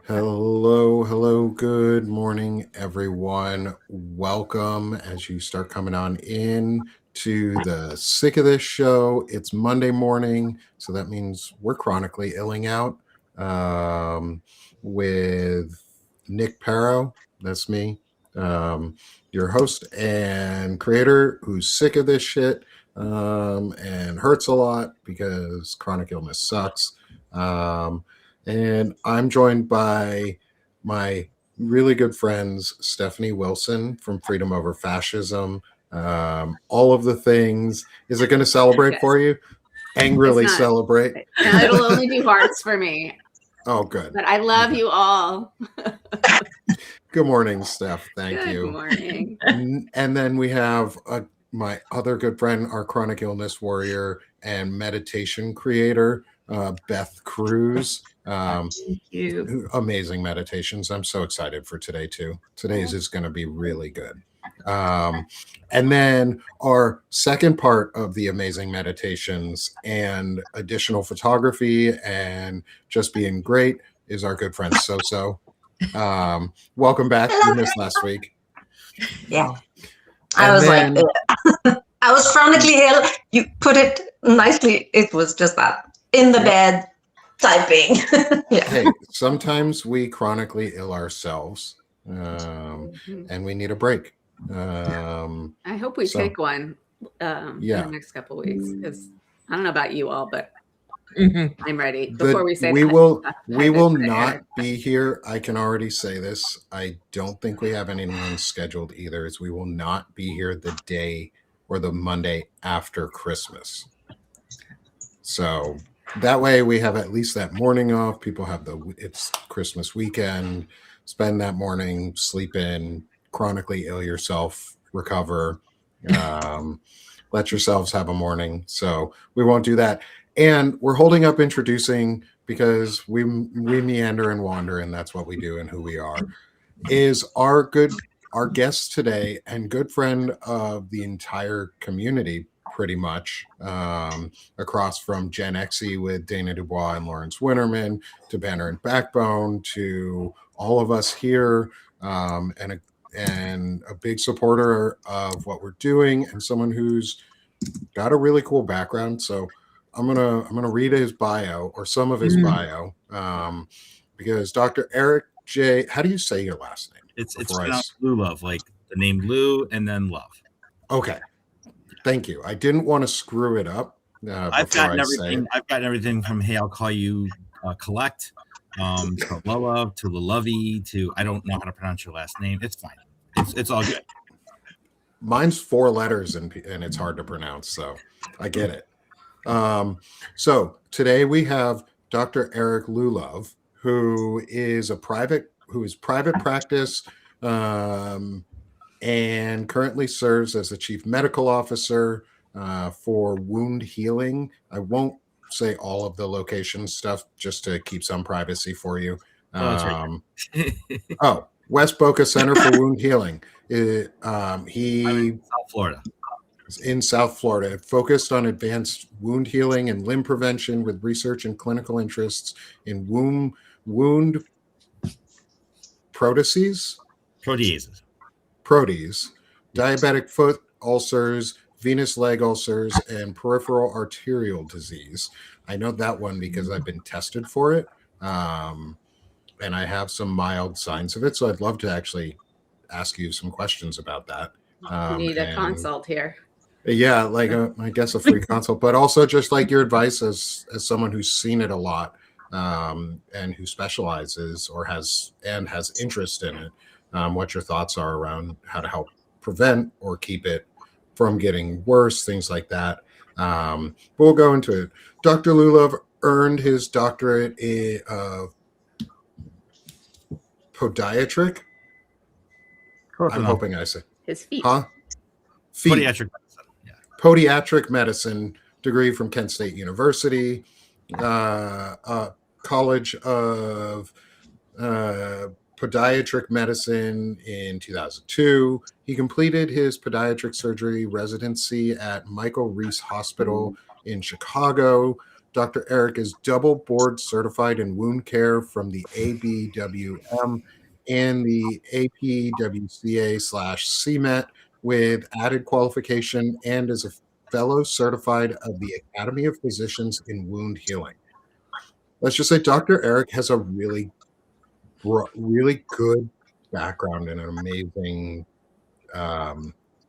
Hello, good morning, everyone. Welcome as you start coming on in to the Sick of This show. It's Monday morning, so that means we're chronically illing out with Nick Paro. That's me, your host and creator who's sick of this shit and hurts a lot because chronic illness sucks. And I'm joined by my really good friends, Stephanie Wilson from Freedom Over Fascism. All of the things. Is it going to celebrate for you? Angrily celebrate. No, it'll only do hearts for me. Oh, good. But I love you all. Good morning, Steph. Thank you. Good morning. And then we have my other good friend, our chronic illness warrior and meditation creator, Beth Cruz. Thank you. Amazing meditations. I'm so excited for today too. Today's is going to be really good. And then our second part of the amazing meditations and additional photography and just being great is our good friend So. Welcome back. You missed last week. Yeah. I was chronically ill. You put it nicely. It was just that. In the bed, typing. Yeah. Hey, sometimes we chronically ill ourselves, and we need a break. I hope we take one in the next couple of weeks, because I don't know about you all, but I'm ready. Before we say we will not be here. I can already say this. I don't think we have anyone scheduled either. As we will not be here the day or the Monday after Christmas. So that way we have at least that morning off. People have it's Christmas weekend. Spend that morning, sleep in, chronically ill yourself, recover, let yourselves have a morning. So we won't do that. And we're holding up introducing, because we meander and wander, and that's what we do and who we are, is our guest today and good friend of the entire community, pretty much, across from Gen Xy with Dana Dubois and Lawrence Winterman, to Banner and Backbone, to all of us here, and a big supporter of what we're doing, and someone who's got a really cool background. So I'm gonna read his bio, or some of his bio, because Dr. Eric J. How do you say your last name? It's pronounced Lullove, like the name Lou and then love. Okay, thank you. I didn't want to screw it up. I've gotten everything. I've gotten everything from "Hey, I'll call you collect," to Lullove, to Lullove, to I don't know how to pronounce your last name. It's fine. It's all good. Mine's 4 letters and it's hard to pronounce, so I get it. So today we have Dr. Eric Lullove, who is private practice, and currently serves as the chief medical officer for wound healing. I won't say all of the location stuff just to keep some privacy for you. West Boca Center for Wound Healing. I'm in South Florida. In South Florida, focused on advanced wound healing and limb prevention with research and clinical interests in wound proteases, diabetic foot ulcers, venous leg ulcers, and peripheral arterial disease. I know that one because I've been tested for it, and I have some mild signs of it. So I'd love to actually ask you some questions about that. You need a consult here. Yeah, like I guess a free consult, but also just like your advice as someone who's seen it a lot, and who specializes or has interest in it. What your thoughts are around how to help prevent or keep it from getting worse, things like that. But we'll go into it. Dr. Lullove earned his doctorate of podiatric. I'm hoping I said his feet. Huh? Feet. Podiatric medicine. Yeah. Podiatric medicine degree from Kent State University, College of Podiatric Medicine in 2002. He completed his podiatric surgery residency at Michael Reese Hospital in Chicago Dr. Eric is double board certified in wound care from the ABWM and the APWCA/CMET with added qualification, and is a fellow certified of the Academy of Physicians in Wound Healing. Let's just say Dr. Eric has a really good background and an amazing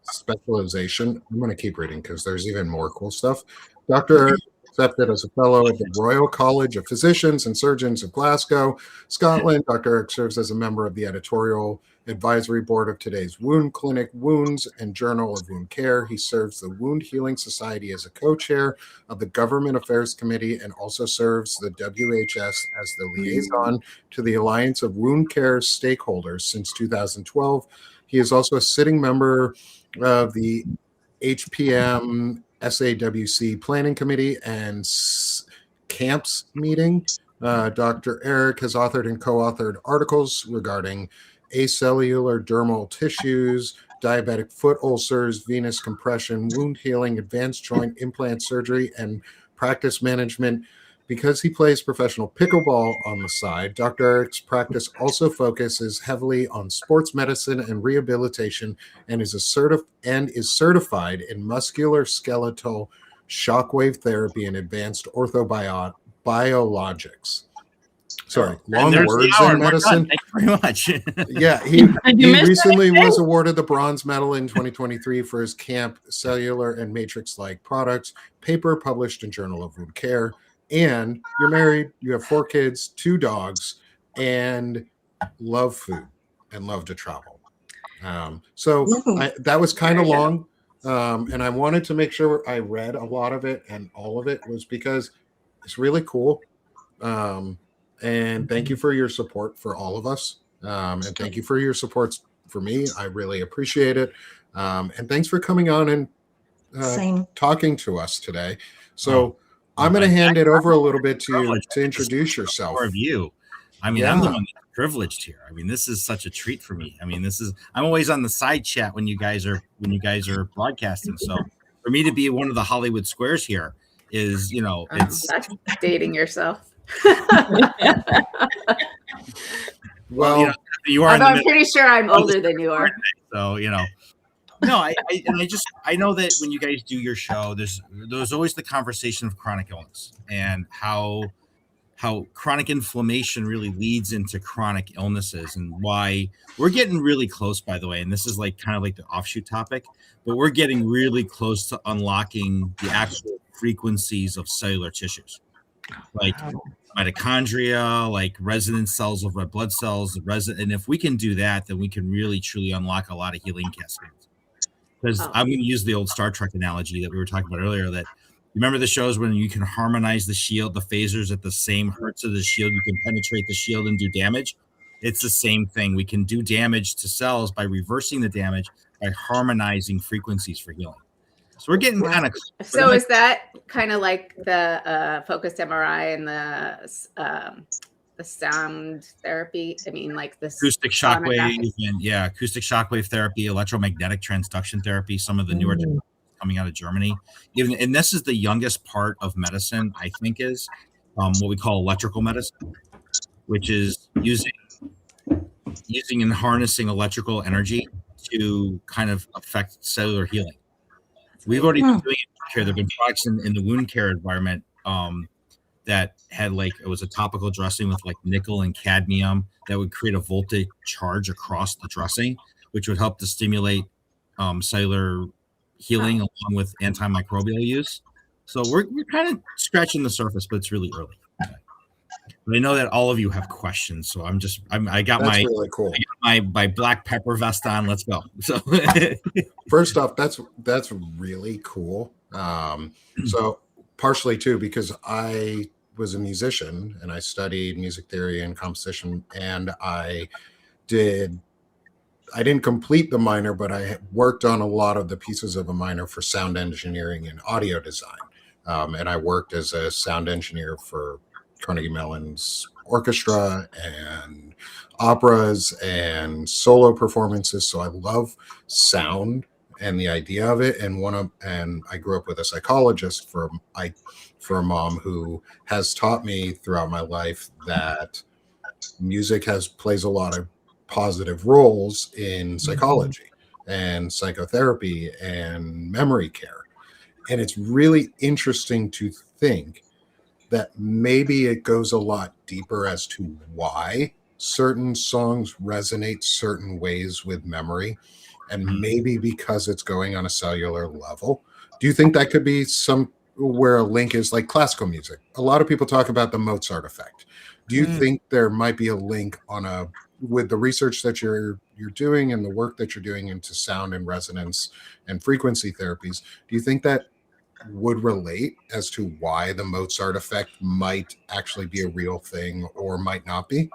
specialization. I'm going to keep reading because there's even more cool stuff. Dr. Eric accepted as a fellow of the Royal College of Physicians and Surgeons of Glasgow, Scotland. Dr. Eric serves as a member of the editorial advisory board of Today's Wound Clinic, Wounds, and Journal of Wound Care. He serves the Wound Healing Society as a co-chair of the Government Affairs Committee, and also serves the WHS as the liaison to the Alliance of Wound Care Stakeholders since 2012. He is also a sitting member of the HPM SAWC Planning Committee and CAMPS meeting. Dr. Eric has authored and co-authored articles regarding acellular dermal tissues, diabetic foot ulcers, venous compression, wound healing, advanced joint implant surgery, and practice management. Because he plays professional pickleball on the side, Dr. Eric's practice also focuses heavily on sports medicine and rehabilitation, and is certified in musculoskeletal shockwave therapy and advanced orthobiologics. Sorry, long words in medicine. Thank you very much. Yeah, he recently was awarded the bronze medal in 2023 for his camp cellular and matrix-like products, paper published in Journal of Wound Care. And you're married, you have 4 kids, 2 dogs, and love food and love to travel. That was kind of long. And I wanted to make sure I read a lot of it, and all of it was because it's really cool. And thank you for your support for all of us. And thank you for your support for me. I really appreciate it. And thanks for coming on and talking to us today. So I'm going to hand it over a little bit to you to introduce yourself. More of you. I mean, I'm the one that's privileged here. I mean, this is such a treat for me. I mean, I'm always on the side chat when you guys are broadcasting. So for me to be one of the Hollywood squares here is, it's that's dating yourself. Well, you are. I'm pretty sure I'm older than you are. So, no, I know that when you guys do your show, there's always the conversation of chronic illness and how chronic inflammation really leads into chronic illnesses, and why we're getting really close, by the way. And this is kind of like the offshoot topic, but we're getting really close to unlocking the actual frequencies of cellular tissues, like mitochondria, like resident cells of red blood cells, and if we can do that, then we can really truly unlock a lot of healing cascades. Because I'm going to use the old Star Trek analogy that we were talking about earlier, that remember the shows when you can harmonize the shield, the phasers at the same hertz of the shield, you can penetrate the shield and do damage. It's the same thing. We can do damage to cells by reversing the damage by harmonizing frequencies for healing. So we're getting kind of. So is that kind of like the focused MRI and the sound therapy? I mean, like the acoustic shockwave and acoustic shockwave therapy, electromagnetic transduction therapy. Some of the newer coming out of Germany, and this is the youngest part of medicine, I think, is what we call electrical medicine, which is using and harnessing electrical energy to kind of affect cellular healing. We've already been doing it here. There've been products in the wound care environment that had it was a topical dressing with nickel and cadmium that would create a voltage charge across the dressing, which would help to stimulate cellular healing along with antimicrobial use. So we're kind of scratching the surface, but it's really early. But I know that all of you have questions, so I got really cool. I got my black pepper vest on. Let's go. So first off, that's really cool. So partially too, because I was a musician and I studied music theory and composition, and I didn't complete the minor, but I worked on a lot of the pieces of a minor for sound engineering and audio design. And I worked as a sound engineer for Carnegie Mellon's orchestra and operas and solo performances. So I love sound and the idea of it. And I grew up with a psychologist for a mom who has taught me throughout my life that music plays a lot of positive roles in psychology and psychotherapy and memory care. And it's really interesting to think that maybe it goes a lot deeper as to why certain songs resonate certain ways with memory, and maybe because it's going on a cellular level. Do you think that could be where a link is, like classical music? A lot of people talk about the Mozart effect. Do you think there might be a link with the research that you're doing and the work that you're doing into sound and resonance and frequency therapies? Do you think that would relate as to why the Mozart effect might actually be a real thing or might not be?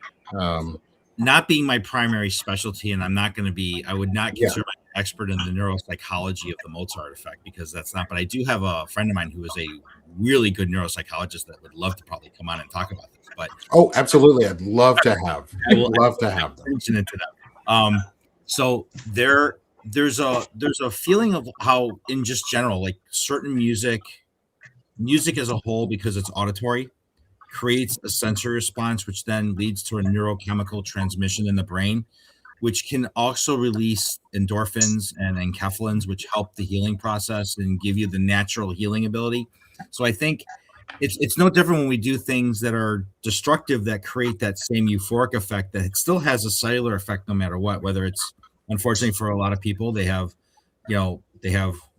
Not being my primary specialty, and I would not consider myself an expert in the neuropsychology of the Mozart effect, because that's not, but I do have a friend of mine who is a really good neuropsychologist that would love to probably come on and talk about this. But absolutely. I'd love to have. Love to have them. Into that. So there's a feeling of how, in just general, like certain music as a whole, because it's auditory, creates a sensory response, which then leads to a neurochemical transmission in the brain, which can also release endorphins and enkephalins, which help the healing process and give you the natural healing ability. So I think it's no different when we do things that are destructive that create that same euphoric effect, that it still has a cellular effect no matter what, whether it's, unfortunately for a lot of people, they have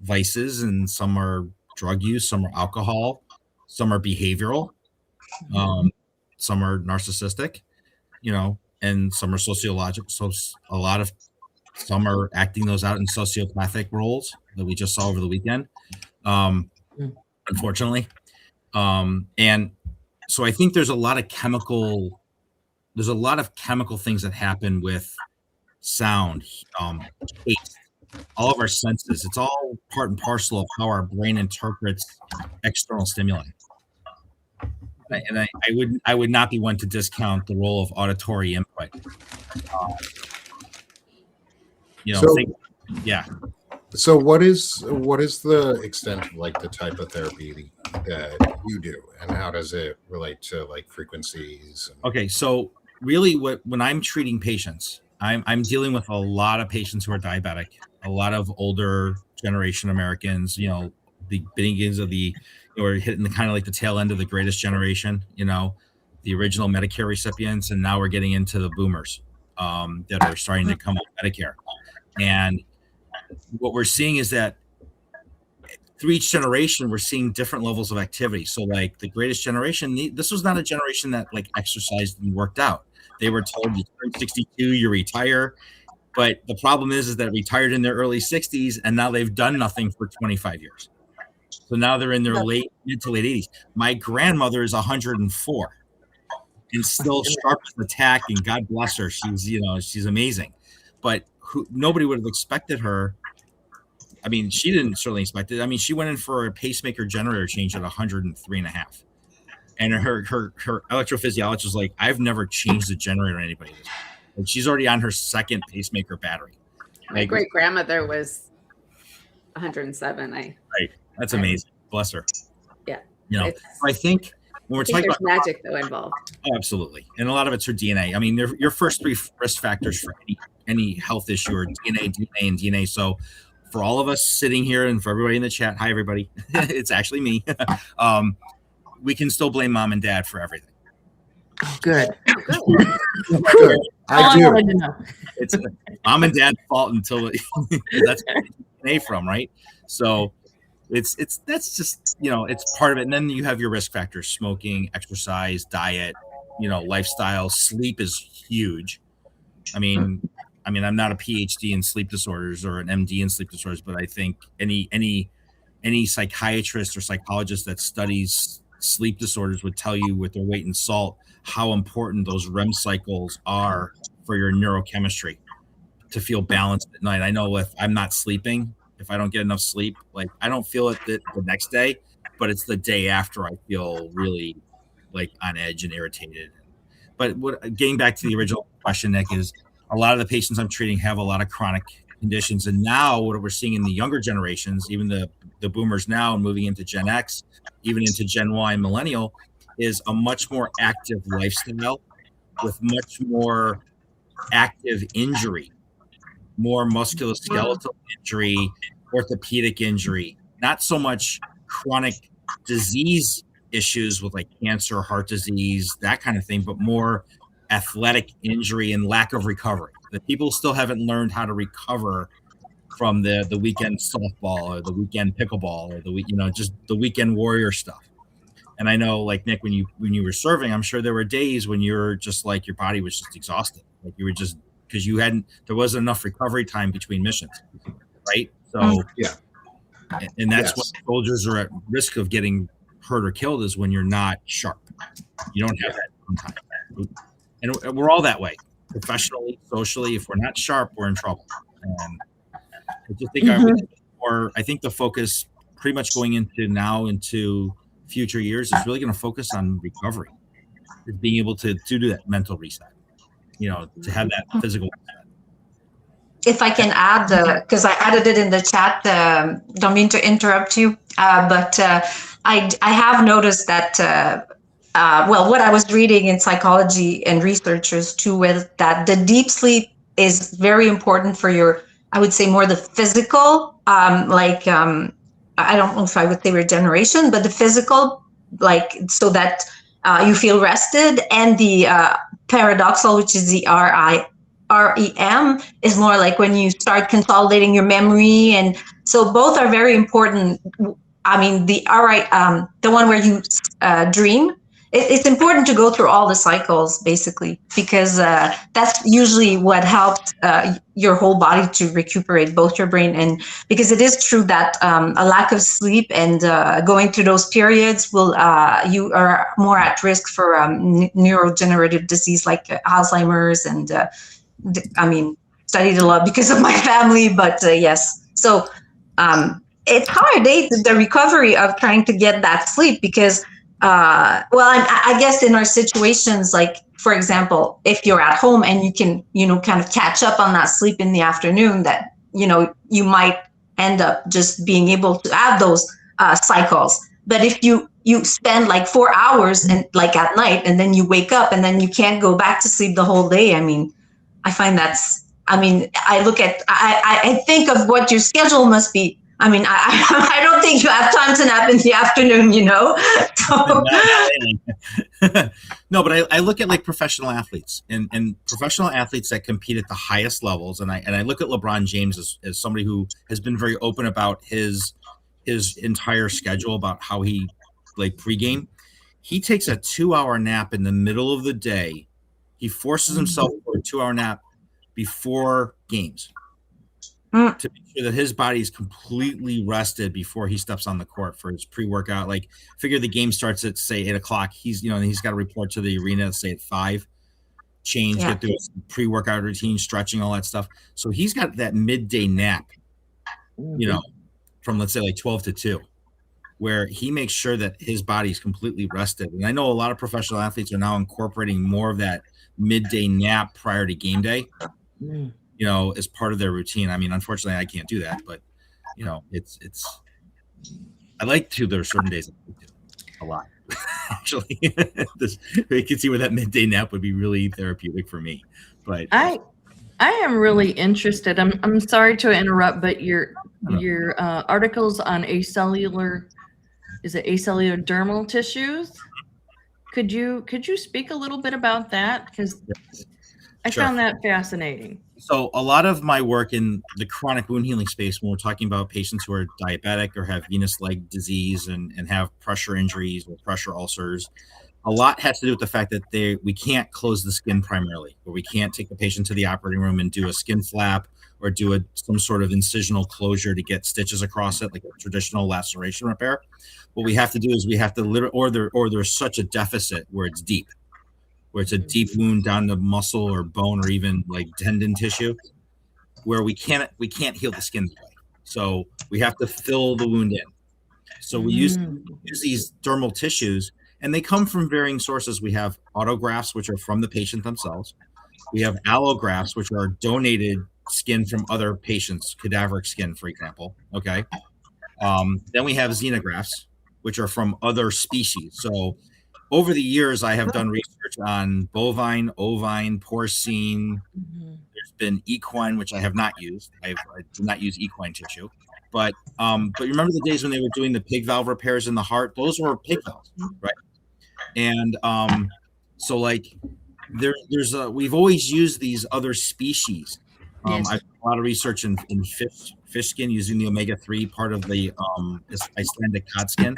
vices, and some are drug use, some are alcohol, some are behavioral, some are narcissistic, and some are sociological. So some are acting those out in sociopathic roles that we just saw over the weekend, unfortunately. And so I think there's a lot of chemical things that happen with sound, taste, all of our senses. It's all part and parcel of how our brain interprets external stimuli. And I would not be one to discount the role of auditory input. So what is the extent of like the type of therapy that you do, and how does it relate to like frequencies? Okay, so really, when I'm treating patients, I'm dealing with a lot of patients who are diabetic, a lot of older generation Americans, the beginnings of we're hitting the kind of like the tail end of the greatest generation, the original Medicare recipients, and now we're getting into the boomers that are starting to come on Medicare. And what we're seeing is that through each generation, we're seeing different levels of activity. So like the greatest generation, this was not a generation that like exercised and worked out. They were told you turn 62, you retire. But the problem is that retired in their early 60s, and now they've done nothing for 25 years. So now they're in their mid to late 80s. My grandmother is 104 and still sharp as a tack, and God bless her. She's amazing. But nobody would have expected her. I mean, she didn't certainly expect it. I mean, she went in for a pacemaker generator change at 103.5. And her electrophysiologist was like, I've never changed the generator on anybody. And she's already on her second pacemaker battery. My great grandmother was 107. Right. That's amazing. Bless her. Yeah. I think when we're talking about magic though involved. Oh, absolutely. And a lot of it's her DNA. I mean, your first three risk factors for any health issue are DNA, and DNA. So for all of us sitting here and for everybody in the chat, hi everybody, it's actually me. We can still blame mom and dad for everything. Good. I do. It's mom and dad's fault until that's DNA from, right? So that's just it's part of it. And then you have your risk factors: smoking, exercise, diet, lifestyle. Sleep is huge. I mean, I'm not a PhD in sleep disorders or an MD in sleep disorders, but I think any psychiatrist or psychologist that studies sleep disorders would tell you with their weight in salt how important those REM cycles are for your neurochemistry to feel balanced at night. I know if I'm not sleeping, if I don't get enough sleep, like I don't feel it the next day, but it's the day after I feel really like on edge and irritated. But getting back to the original question, Nick, is a lot of the patients I'm treating have a lot of chronic conditions. And now what we're seeing in the younger generations, even the boomers now and moving into Gen X, even into Gen Y and millennial, is a much more active lifestyle with much more active injury, more musculoskeletal injury, orthopedic injury, not so much chronic disease issues with like cancer, heart disease, that kind of thing, but more athletic injury and lack of recovery. The people still haven't learned how to recover from the weekend softball or the weekend pickleball or just the weekend warrior stuff. And I know, like Nick, when you were serving, I'm sure there were days when you're just like your body was just exhausted, like you were just because there wasn't enough recovery time between missions, right? So yeah, and that's when soldiers are at risk of getting hurt or killed is when you're not sharp. You don't have that time, and we're all that way, professionally, socially. If we're not sharp, we're in trouble. And I just think I think the focus pretty much going into future years is really going to focus on recovery, is being able to do that mental reset, to have that physical reset. If I can add, because I added it in the chat, don't mean to interrupt you, but I have noticed that, what I was reading in psychology and researchers too, with that the deep sleep is very important for your, I would say more the physical, I don't know if I would say regeneration, but the physical, so that you feel rested, and the paradoxal, which is the REM, is more like when you start consolidating your memory, and so both are very important. I mean, the one where you dream. It's important to go through all the cycles, basically, because that's usually what helps your whole body to recuperate, both your brain and, because it is true that a lack of sleep and going through those periods you are more at risk for neurodegenerative disease like Alzheimer's, and studied a lot because of my family, but yes. So it's hard, the recovery of trying to get that sleep, because I guess in our situations, like for example, if you're at home and you can, kind of catch up on that sleep in the afternoon, that, you might end up just being able to have those cycles. But if you spend like 4 hours and like at night, and then you wake up and then you can't go back to sleep the whole day, I find I think of what your schedule must be. I don't think you have time to nap in the afternoon, So. No, but I look at like professional athletes and professional athletes that compete at the highest levels. And I look at LeBron James as somebody who has been very open about his entire schedule, about how he pregame. He takes a 2-hour nap in the middle of the day. He forces himself for a 2-hour nap before games, to make sure that his body is completely rested before he steps on the court for his pre-workout. Like, figure the game starts at say 8:00. He's got to report to the arena, say at 5, change, get through his pre-workout routine, stretching, all that stuff. So he's got that midday nap, from let's say like 12 to 2, where he makes sure that his body is completely rested. And I know a lot of professional athletes are now incorporating more of that midday nap prior to game day. As part of their routine. Unfortunately, I can't do that, but it's. I like to. There are certain days I like to a lot. Actually, you can see where that midday nap would be really therapeutic for me. But I am really interested. I'm sorry to interrupt, but your articles on acellular dermal tissues. Could you speak a little bit about that? Because I found that fascinating. So a lot of my work in the chronic wound healing space, when we're talking about patients who are diabetic or have venous leg disease and have pressure injuries or pressure ulcers, a lot has to do with the fact that we can't close the skin primarily, or we can't take the patient to the operating room and do a skin flap or do some sort of incisional closure to get stitches across it, like a traditional laceration repair. What we have to do is we have to or there's such a deficit where it's deep, where it's a deep wound down the muscle or bone or even like tendon tissue, where we can't heal the skin that way. So we have to fill the wound in. So we use these dermal tissues, and they come from varying sources. We have autografts, which are from the patient themselves. We have allografts, which are donated skin from other patients, cadaveric skin, for example. Okay. Then we have xenografts, which are from other species. So over the years, I have done research on bovine, ovine, porcine. There's been equine, which I have not used. I did not use equine tissue. But remember the days when they were doing the pig valve repairs in the heart? Those were pig valves, right? And so like we've always used these other species. I've done a lot of research in fish skin using the omega-3 part of the Icelandic cod skin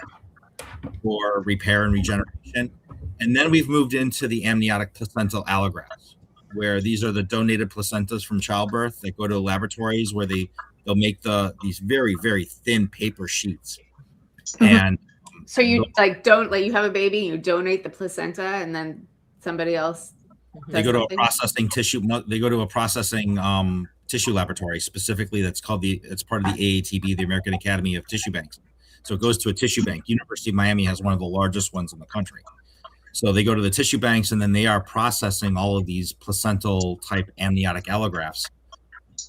for repair and regeneration. And then we've moved into the amniotic placental allografts, where these are the donated placentas from childbirth that go to laboratories where they'll make these very, very thin paper sheets. And so you you have a baby, you donate the placenta, and then somebody else they go to a processing tissue. They go to a processing tissue laboratory specifically. It's part of the AATB, the American Academy of Tissue Banks. So it goes to a tissue bank. University of Miami has one of the largest ones in the country. So they go to the tissue banks, and then they are processing all of these placental type amniotic allografts.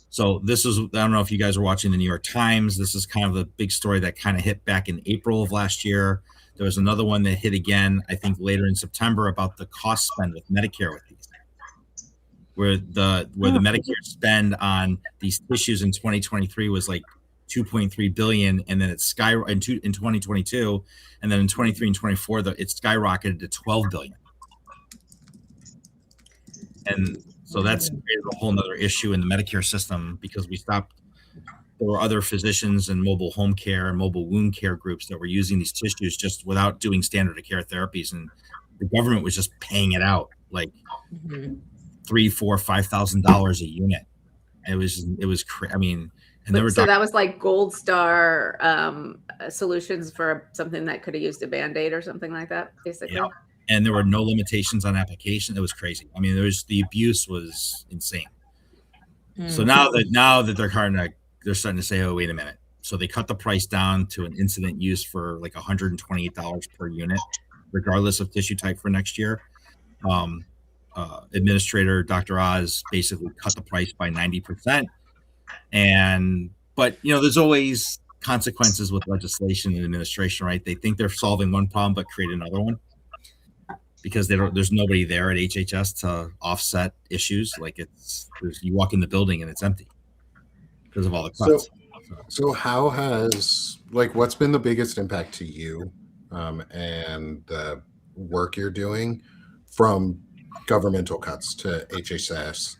So this is, I don't know if you guys are watching the New York Times. This is kind of the big story that kind of hit back in April of last year. There was another one that hit again, I think later in September, about the cost spend with Medicare with these, where the Medicare spend on these tissues in 2023 was like 2.3 billion, and then it skyrocketed in 2022, and then in 23 and 24, it skyrocketed to 12 billion. And so that's created a whole nother issue in the Medicare system, because there were other physicians and mobile home care and mobile wound care groups that were using these tissues just without doing standard of care therapies, and the government was just paying it out like $3,000, $4,000, $5,000 a unit. It was I mean, and so that was like Gold Star solutions for something that could have used a Band-Aid or something like that, basically. Yeah. And there were no limitations on application. It was crazy. I mean, the abuse was insane. So now that they're starting to say, oh, wait a minute. So they cut the price down to an incident use for like $128 per unit, regardless of tissue type for next year. Administrator Dr. Oz basically cut the price by 90%. But there's always consequences with legislation and administration, right? They think they're solving one problem, but create another one, because there's nobody there at HHS to offset issues. Like you walk in the building and it's empty because of all the cuts. So how has, what's been the biggest impact to you and the work you're doing from governmental cuts to HHS,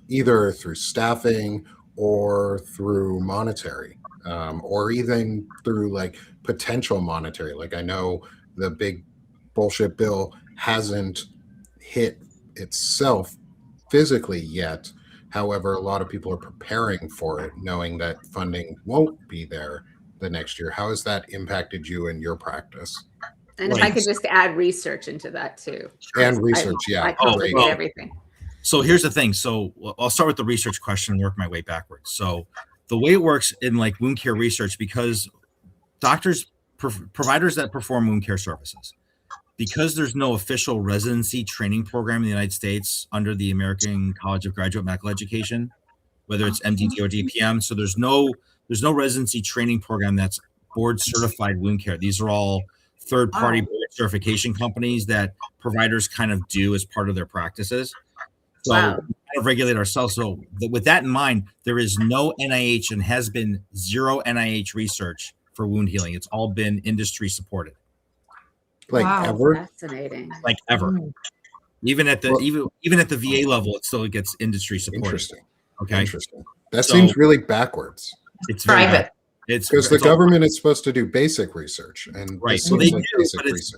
either through staffing or through monetary, or even through potential monetary? I know the big bullshit bill hasn't hit itself physically yet. However, a lot of people are preparing for it, knowing that funding won't be there the next year. How has that impacted you in your practice? And if I could just add research into that too. And research, I complicate everything. So here's the thing. So I'll start with the research question and work my way backwards. So the way it works in wound care research, because providers that perform wound care services, because there's no official residency training program in the United States under the American College of Graduate Medical Education, whether it's MDT or DPM. So there's no residency training program that's board certified wound care. These are all third-party board certification companies that providers kind of do as part of their practices. So we kind of regulate ourselves. So with that in mind, there is no NIH and has been zero NIH research for wound healing. It's all been industry supported. Ever? Fascinating. Ever. Even at the even at the VA level, it still gets industry supported. Interesting. Okay. Interesting. That seems really backwards. It's private. It's because the government is supposed to do basic research, and right. So they do,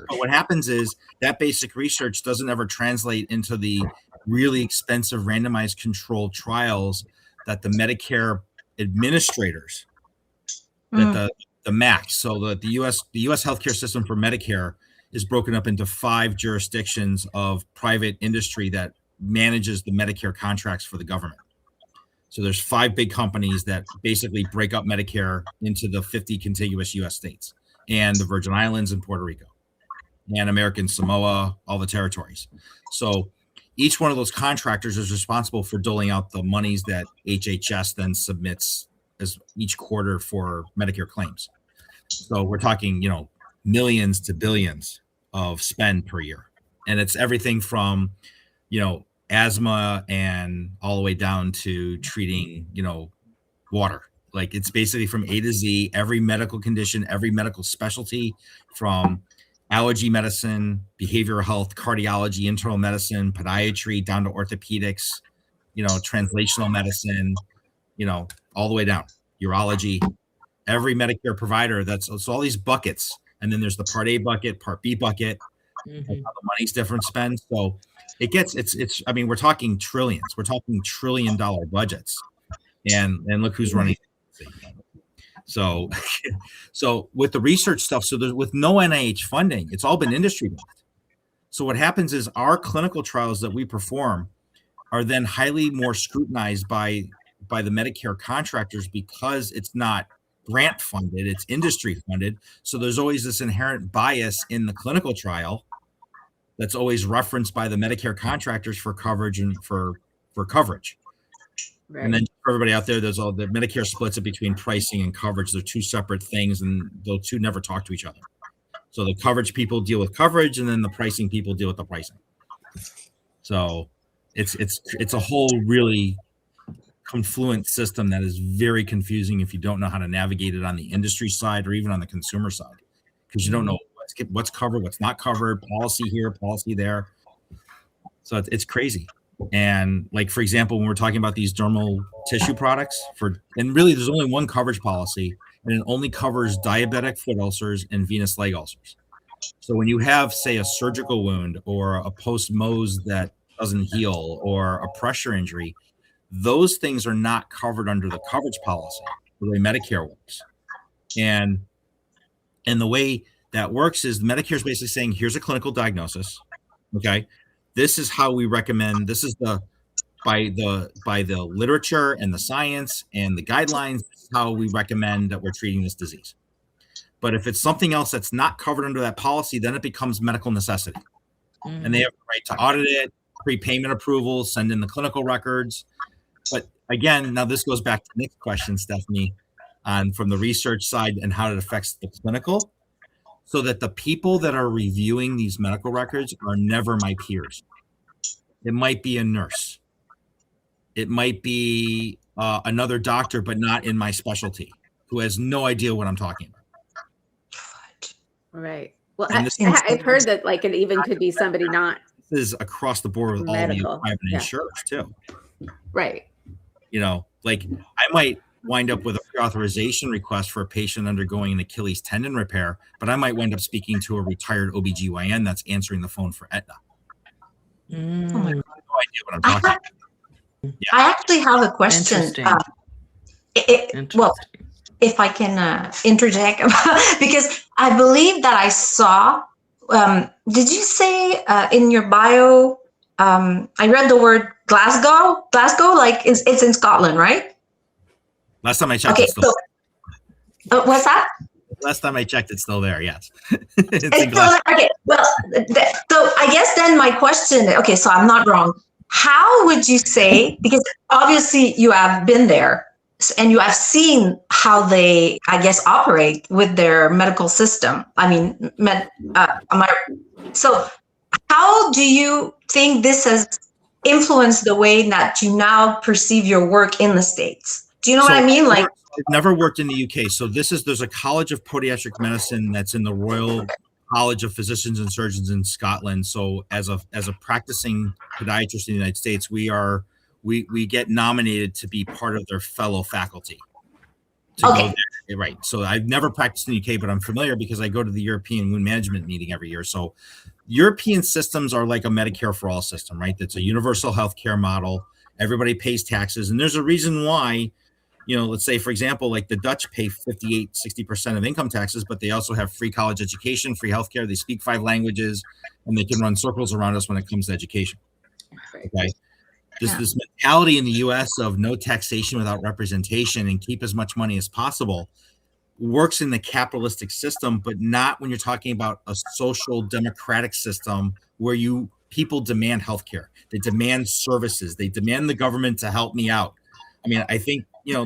but what happens is that basic research doesn't ever translate into the really expensive randomized controlled trials that the Medicare administrators, that the MAC, so the U.S. healthcare system for Medicare is broken up into 5 jurisdictions of private industry that manages the Medicare contracts for the government. So there's 5 big companies that basically break up Medicare into the 50 contiguous U.S. states and the Virgin Islands and Puerto Rico and American Samoa, all the territories. So each one of those contractors is responsible for doling out the monies that HHS then submits as each quarter for Medicare claims. So we're talking, millions to billions of spend per year. And it's everything from, asthma and all the way down to treating, water. Like it's basically from A to Z, every medical condition, every medical specialty, from allergy medicine, behavioral health, cardiology, internal medicine, podiatry, down to orthopedics, translational medicine, all the way down, urology, every Medicare provider. It's all these buckets. And then there's the Part A bucket, Part B bucket, how the money's different spend. So we're talking trillions. We're talking $1 trillion budgets. And look who's running. So with the research stuff, with no NIH funding, it's all been industry based. So what happens is our clinical trials that we perform are then highly more scrutinized by the Medicare contractors because it's not grant funded, it's industry funded. So there's always this inherent bias in the clinical trial that's always referenced by the Medicare contractors for coverage and for coverage. Right. And then for everybody out there, there's all the Medicare splits it between pricing and coverage. They're two separate things, and those two never talk to each other. So the coverage people deal with coverage, and then the pricing people deal with the pricing. So it's a whole really confluent system that is very confusing if you don't know how to navigate it on the industry side or even on the consumer side, because you don't know what's covered, what's not covered, policy here, policy there. So it's crazy. And like, for example, when we're talking about these dermal tissue products and really there's only one coverage policy, and it only covers diabetic foot ulcers and venous leg ulcers. So when you have, say, a surgical wound or a post-Mohs that doesn't heal or a pressure injury, those things are not covered under the coverage policy, the way Medicare works. And the way that works is Medicare is basically saying, here's a clinical diagnosis. Okay. This is how we recommend. This is by the literature and the science and the guidelines, this is how we recommend that we're treating this disease. But if it's something else that's not covered under that policy, then it becomes medical necessity. And they have the right to audit it, prepayment approval, send in the clinical records. But again, now this goes back to Nick's question, Stephanie, from the research side and how it affects the clinical. So that the people that are reviewing these medical records are never my peers. It might be a nurse. It might be another doctor, but not in my specialty, who has no idea what I'm talking about. Right. Well, I've heard that like it even could be somebody not. This is across the board with medical, all the private insurers too. Right. Like I might wind up with a pre-authorization request for a patient undergoing an Achilles tendon repair, but I might wind up speaking to a retired OBGYN that's answering the phone for Aetna. Oh my God. I have no idea what I'm talking about. Yeah. I actually have a question. Well, if I can interject, because I believe that I saw, did you say in your bio, I read the word Glasgow, like it's in Scotland, right? Last time I checked, okay, it's still so, what's that? Last time I checked, it's still there. Yes. it's still there. Okay. Well, so I guess then my question. Okay, so I'm not wrong. How would you say? Because obviously you have been there and you have seen how they, I guess, operate with their medical system. I mean, so how do you think this has influenced the way that you now perceive your work in the States? Do you know what I mean? Like, I've never worked in the UK. So there's a College of Podiatric Medicine that's in the Royal College of Physicians and Surgeons in Scotland. So as a practicing podiatrist in the United States, we get nominated to be part of their fellow faculty. Go there. Right. So I've never practiced in the UK, but I'm familiar because I go to the European Wound Management meeting every year. So European systems are like a Medicare for all system, right? That's a universal healthcare model. Everybody pays taxes. And there's a reason why, let's say, for example, like the Dutch pay 60% of income taxes, but they also have free college education, free healthcare. They speak 5 languages, and they can run circles around us when it comes to education. Okay. This mentality in the U.S. of no taxation without representation and keep as much money as possible works in the capitalistic system, but not when you're talking about a social democratic system where you people demand healthcare. They demand services. They demand the government to help me out. I mean, I think,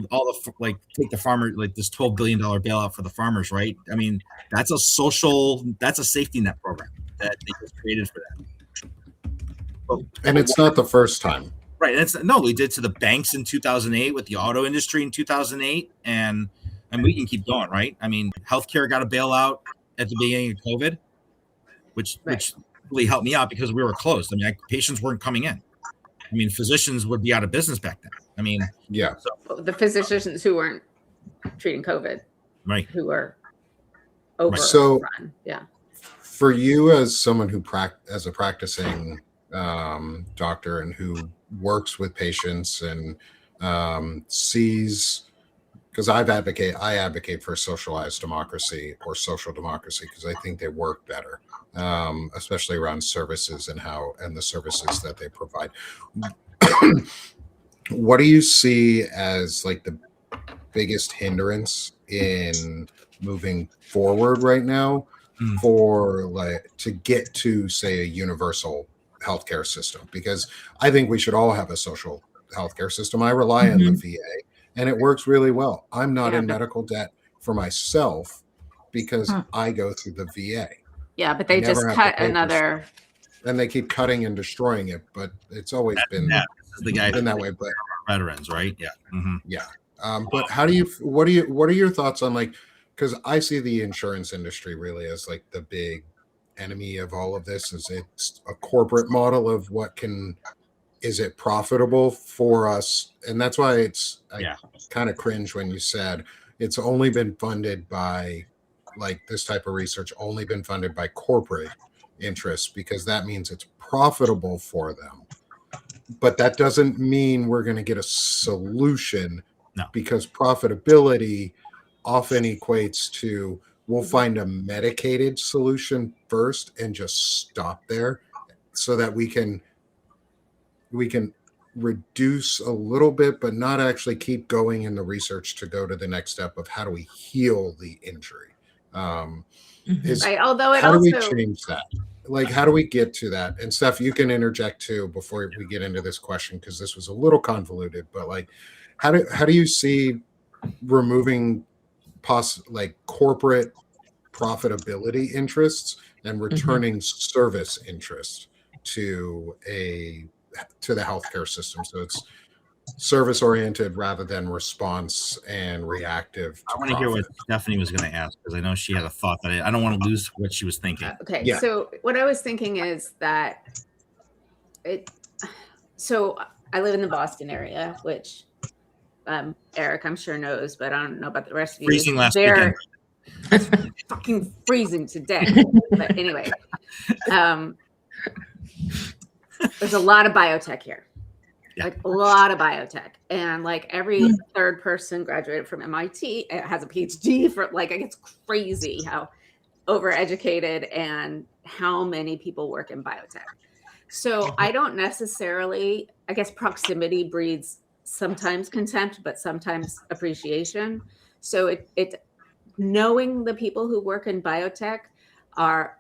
all the, like, take the farmer, like this $12 billion bailout for the farmers, right? I mean, that's a safety net program that they just created for that. And it's not the first time. Right. We did to the banks in 2008 with the auto industry in 2008. And we can keep going, right? I mean, healthcare got a bailout at the beginning of COVID, which really helped me out because we were closed. I mean, patients weren't coming in. I mean, physicians would be out of business back then. I mean, yeah. So the physicians who weren't treating COVID, right? Who were over. So, yeah. For you, as someone who as a practicing doctor and who works with patients and sees, because I advocate for socialized democracy or social democracy because I think they work better, especially around services and the services that they provide. What do you see as like the biggest hindrance in moving forward right now for to get to, say, a universal healthcare system? Because I think we should all have a social healthcare system. I rely on the VA and it works really well. I'm not in medical debt for myself because I go through the VA. Yeah, but they just cut another. And they keep cutting and destroying it, but it's always been that way. But veterans, right? Yeah. Mm-hmm. Yeah. But what are your thoughts on, like, because I see the insurance industry really as like the big enemy of all of this. Is it's a corporate model of is it profitable for us? And that's why I kind of cringe when you said it's only been funded by, like, this type of research only been funded by corporate interests, because that means it's profitable for them. But that doesn't mean we're going to get a solution, because profitability often equates to we'll find a medicated solution first and just stop there so that we can reduce a little bit, but not actually keep going in the research to go to the next step of how do we heal the injury. Although how do we change that? Like, how do we get to that? And Steph, you can interject too before we get into this question, because this was a little convoluted. But like, how do you see removing corporate profitability interests and returning service interests to the healthcare system, so it's service oriented rather than response and reactive? I want to hear what Stephanie was going to ask, because I know she had a thought that I don't want to lose what she was thinking. Okay. Yeah. So what I was thinking is that so I live in the Boston area, which Eric, I'm sure, knows, but I don't know about the rest of you. Freezing last weekend. Fucking freezing today. But anyway, there's a lot of biotech here. Yeah. Like a lot of biotech, and like every third person graduated from MIT has a PhD. For like, it's crazy how overeducated and how many people work in biotech. So I don't necessarily, I guess proximity breeds sometimes contempt, but sometimes appreciation. So it knowing the people who work in biotech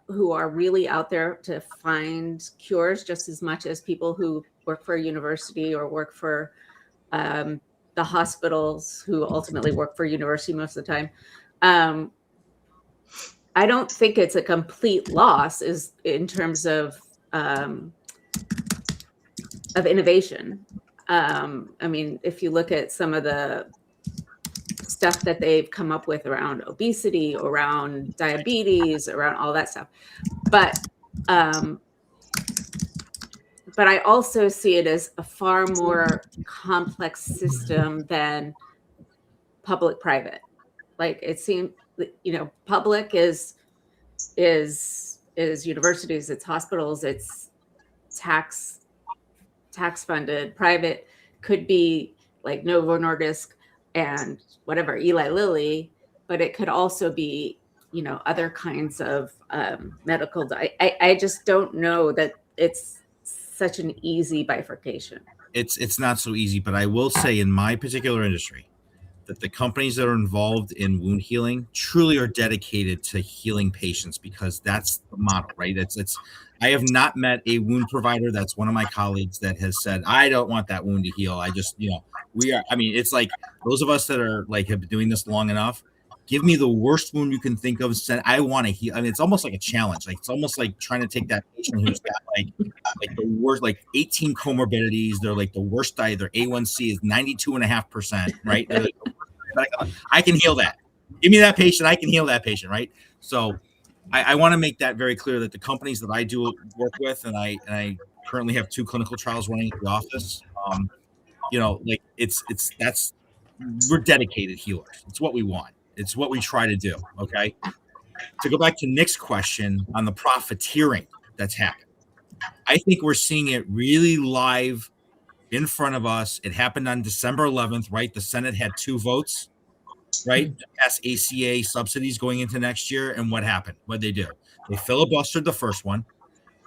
who are really out there to find cures just as much as people who work for a university or work for the hospitals who ultimately work for a university most of the time. I don't think it's a complete loss in terms of innovation. I mean, if you look at some of the stuff that they've come up with around obesity, around diabetes, around all that stuff. But I also see it as a far more complex system than public-private. Like, it seems, public is universities, it's hospitals, it's tax funded. Private could be like Novo Nordisk and whatever, Eli Lilly, but it could also be, other kinds of medical. I just don't know that it's such an easy bifurcation. It's not so easy, but I will say in my particular industry, that the companies that are involved in wound healing truly are dedicated to healing patients, because that's the model, right? It's I have not met a wound provider that's one of my colleagues that has said, I don't want that wound to heal. I just, it's like those of us that are like have been doing this long enough, give me the worst wound you can think of. I want to heal. I mean, it's almost like a challenge. Like it's almost like trying to take that patient who's got like the worst, like 18 comorbidities. They're like the worst diet. Their A1C is 92.5%, right? They're like, I can heal that. Give me that patient. I can heal that patient, right? So I want to make that very clear that the companies that I do work with, and I currently have 2 clinical trials running at the office. We're dedicated healers. It's what we want. It's what we try to do. Okay. To go back to Nick's question on the profiteering that's happened, I think we're seeing it really live in front of us. It happened on December 11th, right? The Senate had 2 votes, right, to pass ACA subsidies going into next year. And what happened? What did they do? They filibustered the first one,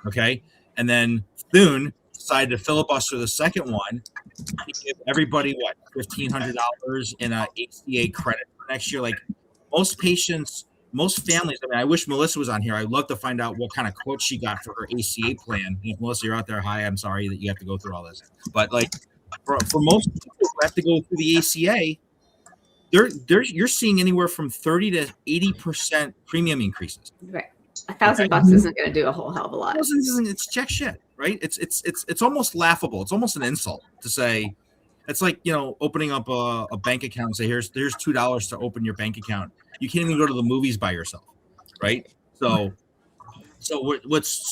okay, and then Thune decided to filibuster the second one to give everybody what $1,500 in a ACA credit for next year. Like most patients, most families. I mean, I wish Melissa was on here. I'd love to find out what kind of quote she got for her ACA plan. And if Melissa, you're out there, hi, I'm sorry that you have to go through all this, but like for most people who have to go through the ACA, you're seeing anywhere from 30 to 80% premium increases. Right. $1,000 isn't going to do a whole hell of a lot. It's jack shit, right? It's almost laughable. It's almost an insult to say. It's like, opening up a bank account and say, here's $2 to open your bank account. You can't even go to the movies by yourself, right? So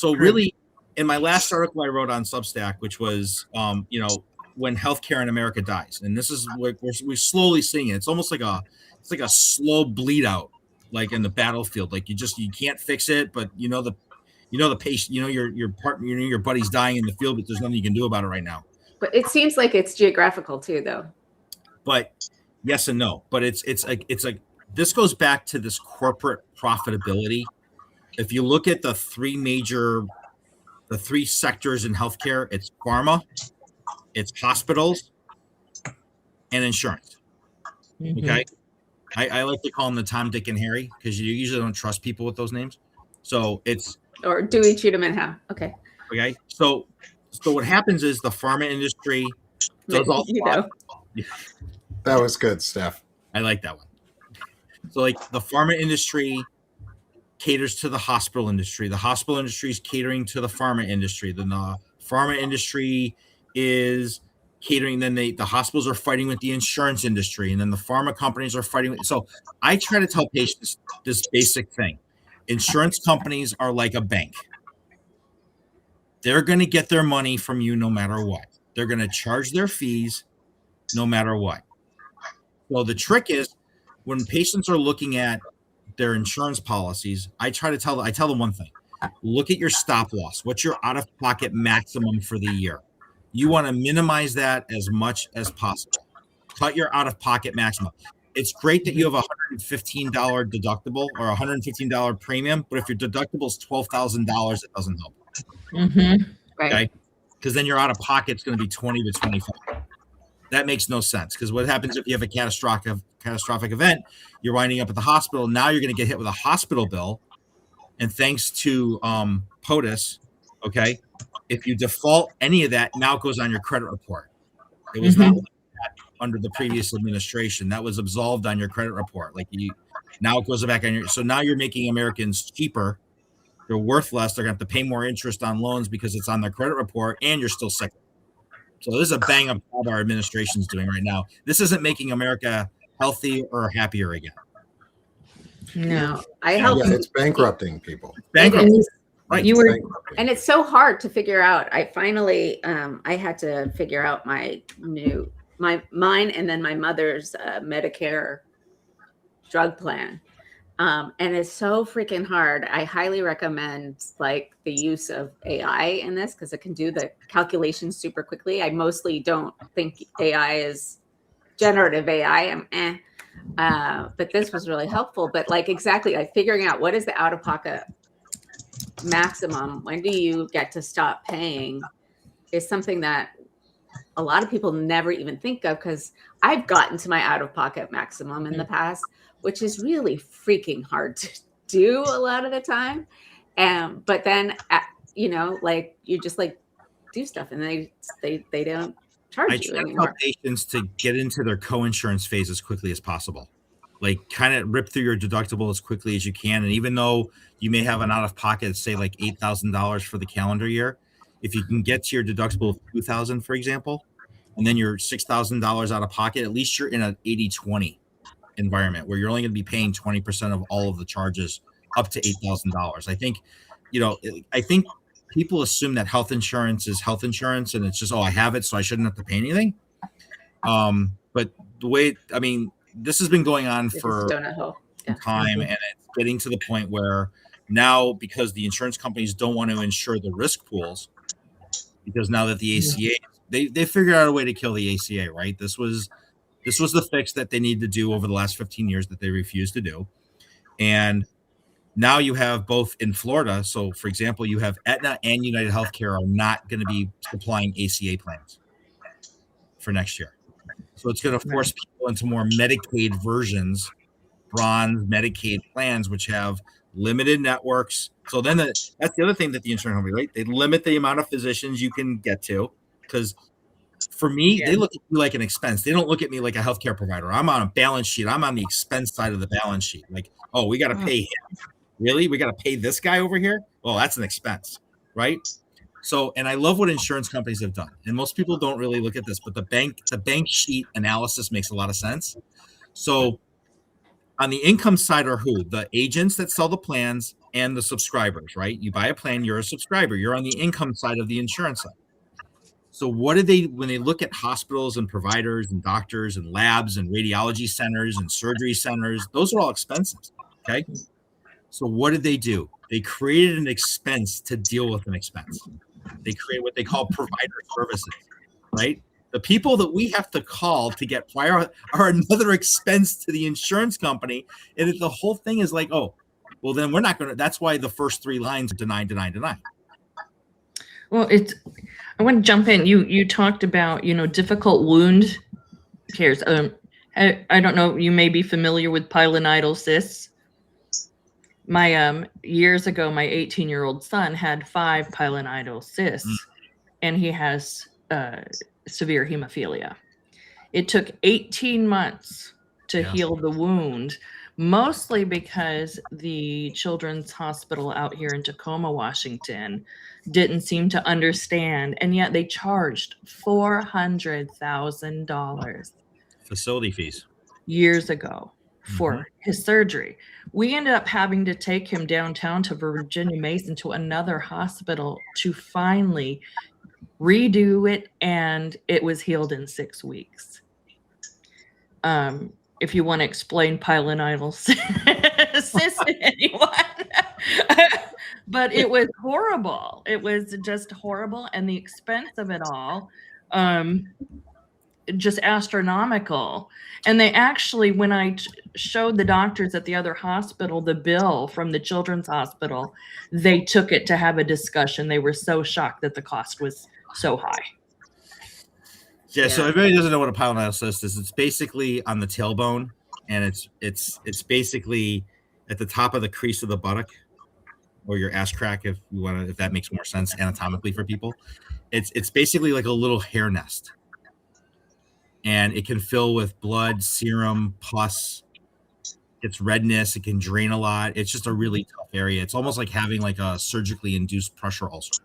really, in my last article I wrote on Substack, which was, when healthcare in America dies, and this is what we're slowly seeing it. It's almost like a slow bleed out, like in the battlefield. Like you can't fix it, but the patient, your partner, your buddy's dying in the field, but there's nothing you can do about it right now. But it seems like it's geographical too, though. But yes and no. But it's like this goes back to this corporate profitability. If you look at the 3 sectors in healthcare, it's pharma, it's hospitals, and insurance. Mm-hmm. Okay. I like to call them the Tom, Dick, and Harry because you usually don't trust people with those names. So it's or Dewey, Cheatham, and Howe. Okay. Okay. So what happens is the pharma industry does all That was good, Steph. I like that one. So like the pharma industry caters to the hospital industry. The hospital industry is catering to the pharma industry. Then the pharma industry is catering. Then the hospitals are fighting with the insurance industry. And then the pharma companies are fighting with. So I try to tell patients this basic thing. Insurance companies are like a bank. They're going to get their money from you no matter what. They're going to charge their fees no matter what. So the trick is when patients are looking at their insurance policies, I tell them one thing. Look at your stop loss. What's your out-of-pocket maximum for the year? You want to minimize that as much as possible. Cut your out-of-pocket maximum. It's great that you have a $115 deductible or $115 premium, but if your deductible is $12,000, it doesn't help. Mm-hmm. Right. Okay? Because then your out-of-pocket is going to be 20 to 25. That makes no sense because what happens if you have a catastrophic event, you're winding up at the hospital. Now you're going to get hit with a hospital bill. And thanks to POTUS, okay, if you default any of that, now it goes on your credit report. It was not like that under the previous administration. That was absolved on your credit report. Now it goes back on your. So now you're making Americans cheaper. They're worth less. They're going to have to pay more interest on loans because it's on their credit report, and you're still sick. So this is a bang up job our administration is doing right now. This isn't making America healthy or happier again. No, I help. Yeah, it's bankrupting people. Bankrupting. Right. And it's so hard to figure out. I finally, I had to figure out mine and then my mother's Medicare drug plan. And it's so freaking hard. I highly recommend the use of AI in this because it can do the calculations super quickly. I mostly don't think AI is generative AI. But this was really helpful. But exactly, figuring out what is the out-of-pocket maximum, when do you get to stop paying, is something that a lot of people never even think of, because I've gotten to my out-of-pocket maximum in the past, which is really freaking hard to do a lot of the time. But then, you know, like you just like do stuff and they don't charge I you try to tell anymore. patients to get into their co-insurance phase as quickly as possible. Like kind of rip through your deductible as quickly as you can. And even though you may have an out-of-pocket, say like $8,000 for the calendar year, if you can get to your deductible of $2,000, for example, and then you're $6,000 out of pocket, at least you're in an 80-20 environment where you're only going to be paying 20% of all of the charges up to $8,000. I think, you know, I think people assume that health insurance is health insurance and it's just, oh, I have it, so I shouldn't have to pay anything. But the way, I mean, this has been going on for some time, and it's getting to the point where now, because the insurance companies don't want to insure the risk pools, because now that the ACA, they figured out a way to kill the ACA, right? This was the fix that they need to do over the last 15 years that they refused to do. And now you have both in Florida. So, for example, you have Aetna and United Healthcare are not going to be supplying ACA plans for next year. So it's going to force people into more Medicaid versions, bronze Medicaid plans, which have limited networks. So then that's the other thing that the insurance company, right? They limit the amount of physicians you can get to, because for me, they look at me like an expense. They don't look at me like a healthcare provider. I'm on a balance sheet. I'm on the expense side of the balance sheet. Like, oh, we got to pay him. Really? We got to pay this guy over here? Well, that's an expense, right? So, and I love what insurance companies have done. And most people don't really look at this, but the bank sheet analysis makes a lot of sense. So on the income side are who? The agents that sell the plans and the subscribers, right? You buy a plan, you're a subscriber. You're on the income side of the insurance side. So what do they, when they look at hospitals and providers and doctors and labs and radiology centers and surgery centers, those are all expenses, okay? So what did they do? They created an expense to deal with an expense. They create what they call provider services, right? The people that we have to call to get prior are another expense to the insurance company. And the whole thing is like, oh, well, then we're not going to, that's why the first three lines are deny. Well, I want to jump in. You talked about, difficult wound cares. I don't know, you may be familiar with pilonidal cysts. My years ago, my 18-year-old son had 5 pilonidal cysts, and he has severe hemophilia. It took 18 months to heal the wound, mostly because the Children's Hospital out here in Tacoma, Washington, didn't seem to understand, and yet they charged $400,000 facility fees years ago for his surgery. We ended up having to take him downtown to Virginia Mason to another hospital to finally redo it, and it was healed in 6 weeks. If you want to explain pilonidal cyst to anyone. But it was horrible. It was just horrible, and the expense of it all, just astronomical. And they actually, when I showed the doctors at the other hospital the bill from the Children's Hospital, they took it to have a discussion. They were so shocked that the cost was so high. Yeah, so everybody doesn't know what a pilonidal cyst is. It's basically on the tailbone, and it's basically at the top of the crease of the buttock, or your ass crack, if you want to, if that makes more sense anatomically for people. It's basically like a little hair nest, and it can fill with blood, serum, pus. It's redness. It can drain a lot. It's just a really tough area. It's almost like having like a surgically induced pressure ulcer.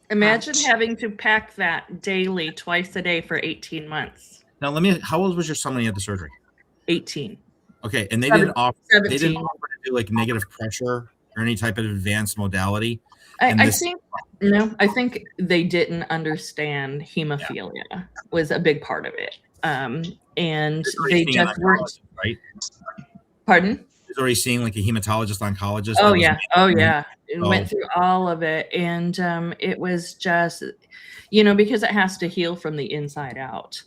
Imagine having to pack that daily, twice a day for 18 months. Now, how old was your son when he had the surgery? 18. Okay, and they didn't offer to do like negative pressure or any type of advanced modality. I think they didn't understand hemophilia was a big part of it. And they just weren't. Right? Pardon? He's already seeing like a hematologist, oncologist. Oh yeah. It went through all of it. And it was just, because it has to heal from the inside out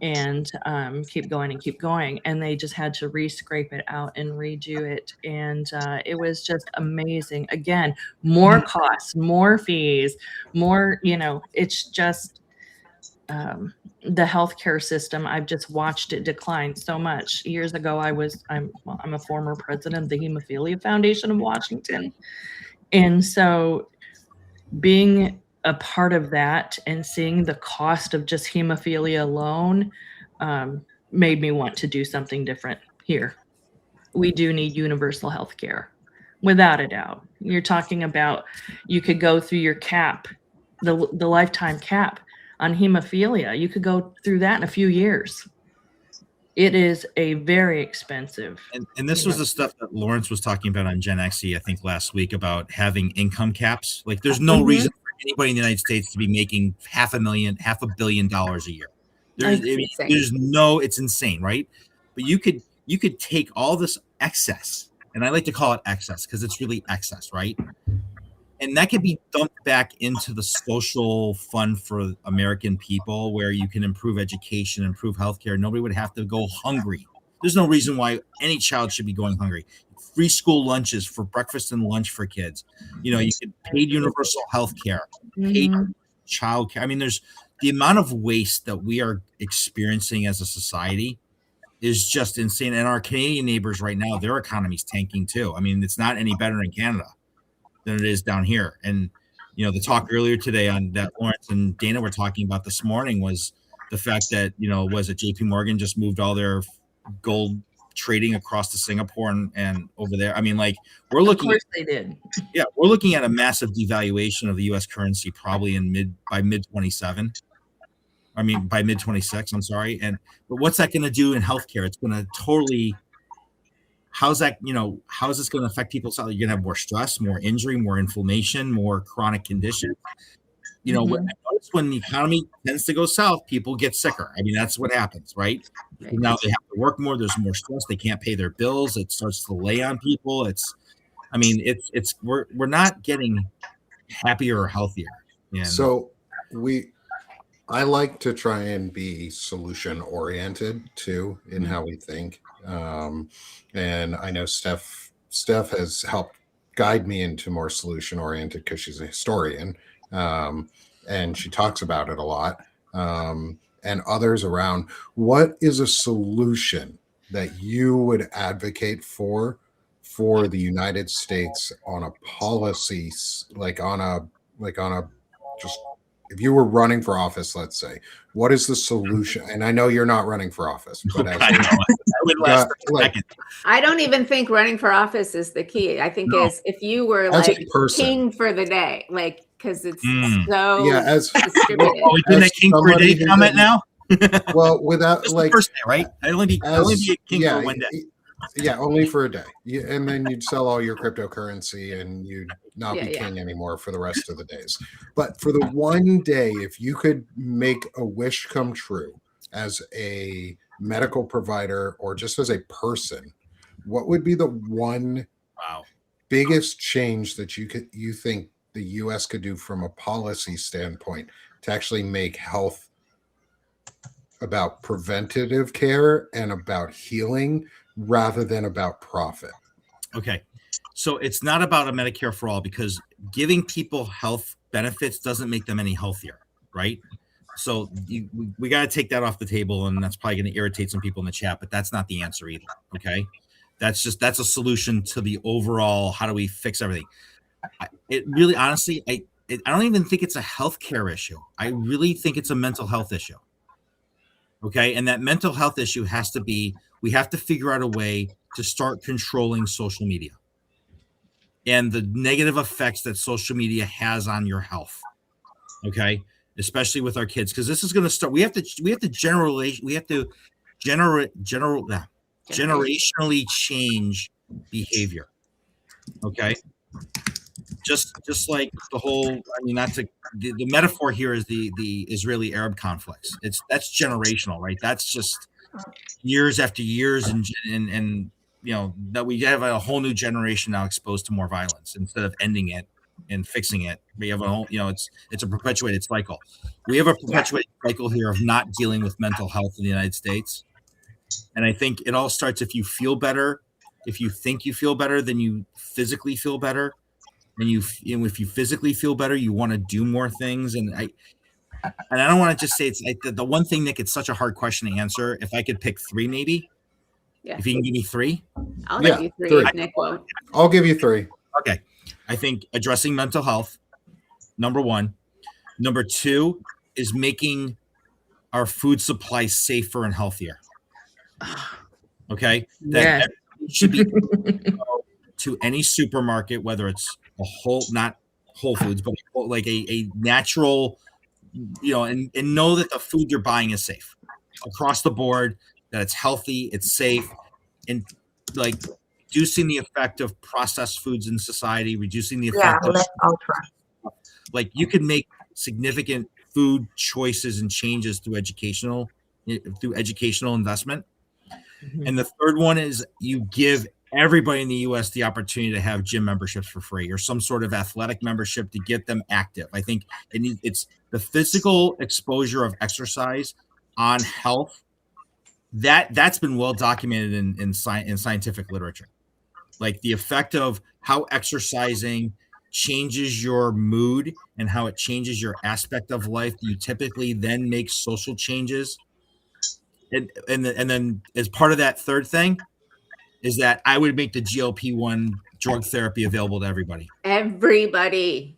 and keep going. And they just had to re-scrape it out and redo it. And it was just amazing. Again, more costs, more fees, more, it's just the healthcare system, I've just watched it decline so much. Years ago, I'm a former president of the Hemophilia Foundation of Washington. And so being a part of that and seeing the cost of just hemophilia alone made me want to do something different here. We do need universal health care, without a doubt. You're talking about, you could go through your cap, the lifetime cap on hemophilia. You could go through that in a few years. It is a very expensive. And this was the stuff that Lawrence was talking about on Gen XE, I think last week, about having income caps. Like there's no reason for anybody in the United States to be making $500 million a year. It's insane, right? But you could take all this excess, and I like to call it excess because it's really excess, right? And that could be dumped back into the social fund for American people, where you can improve education, improve healthcare. Nobody would have to go hungry. There's no reason why any child should be going hungry. Free school lunches for breakfast and lunch for kids. You could paid universal healthcare, paid child care. I mean, there's the amount of waste that we are experiencing as a society is just insane. And our Canadian neighbors right now, their economy's tanking too. I mean, it's not any better in Canada than it is down here. And the talk earlier today on that Lawrence and Dana were talking about this morning was the fact that was it JP Morgan just moved all their gold trading across to Singapore and over there. I mean, like we're looking. Of course they did. Yeah, we're looking at a massive devaluation of the U.S. currency probably by mid 27. I mean, by mid 26. I'm sorry. But what's that going to do in healthcare? It's going to totally. How's that, how is this going to affect people's health? You're going to have more stress, more injury, more inflammation, more chronic conditions. I notice when the economy tends to go south, people get sicker. I mean, that's what happens, right? Now they have to work more. There's more stress. They can't pay their bills. It starts to lay on people. We're not getting happier or healthier. And so I like to try and be solution oriented too in how we think. And I know Steph has helped guide me into more solution oriented because she's a historian. And she talks about it a lot. And others around. What is a solution that you would advocate for the United States on a policy, just if you were running for office, let's say, what is the solution? And I know you're not running for office, but I don't even think running for office is the key. I think is if you were like king for the day, like because it's so distributed. Are we doing that king for a day comment now? Well, without the first day, right? I only be a king for one day. Yeah, only for a day. And then you'd sell all your cryptocurrency and you'd not be king anymore for the rest of the days. But for the one day, if you could make a wish come true as a medical provider or just as a person, what would be the one biggest change that you think the US could do from a policy standpoint to actually make health about preventative care and about healing rather than about profit? Okay. So it's not about a Medicare for all, because giving people health benefits doesn't make them any healthier, right? So we got to take that off the table, and that's probably going to irritate some people in the chat, but that's not the answer either. Okay. That's a solution to the overall, how do we fix everything? It really, honestly, I don't even think it's a healthcare issue. I really think it's a mental health issue. Okay. And that mental health issue has to be, we have to figure out a way to start controlling social media and the negative effects that social media has on your health. Okay. Especially with our kids. Cause this is going to start, we have to generationally change behavior. Okay. Just like the whole, I mean, the metaphor here is the Israeli Arab conflicts. That's generational, right? That's just years after years, and that we have a whole new generation now exposed to more violence instead of ending it and fixing it. We have a whole, it's a perpetuated cycle. We have a perpetuated cycle here of not dealing with mental health in the United States. And I think it all starts if you feel better, if you think you feel better, then you physically feel better. And if you physically feel better, you want to do more things. And and I don't want to just say it's like the one thing, Nick, it's such a hard question to answer. If I could pick three, maybe. Yeah. If you can give me three. I'll Yeah, give you three. three. Nick won't. I'll give you three. Okay. I think addressing mental health, number one. Number two is making our food supply safer and healthier. Okay. That everybody should be to any supermarket, whether it's not Whole Foods, but like a natural, and know that the food you're buying is safe across the board, that it's healthy, it's safe, and like reducing the effect of processed foods in society, reducing the effect of like you can make significant food choices and changes through educational investment. Mm-hmm. And the third one is you give everybody in the US the opportunity to have gym memberships for free or some sort of athletic membership to get them active. I think it's the physical exposure of exercise on health that's been well documented in scientific literature. Like the effect of how exercising changes your mood and how it changes your aspect of life. You typically then make social changes. And then as part of that third thing is that I would make the GLP-1 drug therapy available to everybody. Everybody.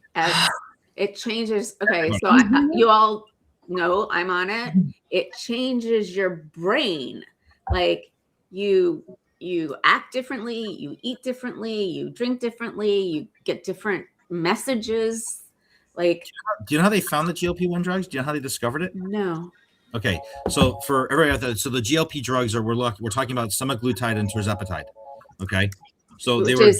It changes. Okay, so you all know I'm on it. It changes your brain. Like you act differently, you eat differently, you drink differently, you get different messages. Like, do you know how they found the GLP-1 drugs? Do you know how they discovered it? No. Okay, so for everybody out there, so the GLP drugs we're talking about semaglutide and tirzepatide. Okay, so which they were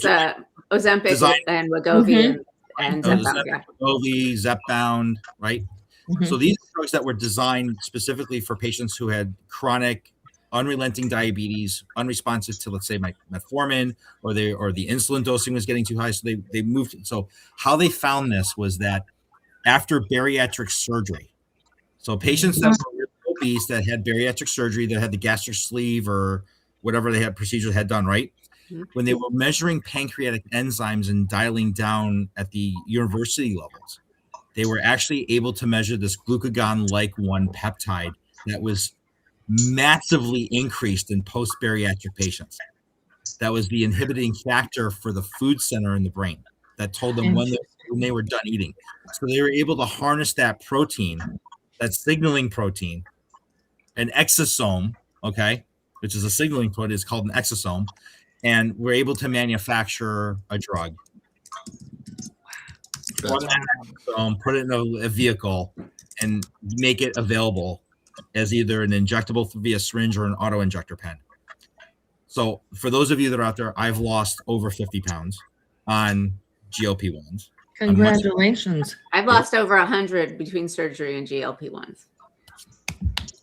Ozempic and Wegovy and Zepbound. Wegovy, Zepbound, right? Mm-hmm. So these drugs that were designed specifically for patients who had chronic, unrelenting diabetes, unresponsive to, let's say, metformin, or the insulin dosing was getting too high, so they moved. So how they found this was that after bariatric surgery. So patients that were obese that had bariatric surgery, that had the gastric sleeve or whatever they had procedure had done, right? Mm-hmm. When they were measuring pancreatic enzymes and dialing down at the university levels, they were actually able to measure this glucagon-like 1 peptide that was massively increased in post-bariatric patients. That was the inhibiting factor for the food center in the brain that told them when they were done eating. So they were able to harness that protein, that signaling protein, an exosome, okay, which is a signaling protein, is called an exosome, and we're able to manufacture a drug. Put it in a vehicle and make it available as either an injectable via syringe or an auto injector pen. So for those of you that are out there, I've lost over 50 pounds on GLP-1s. Congratulations. I've lost over 100 between surgery and GLP-1s.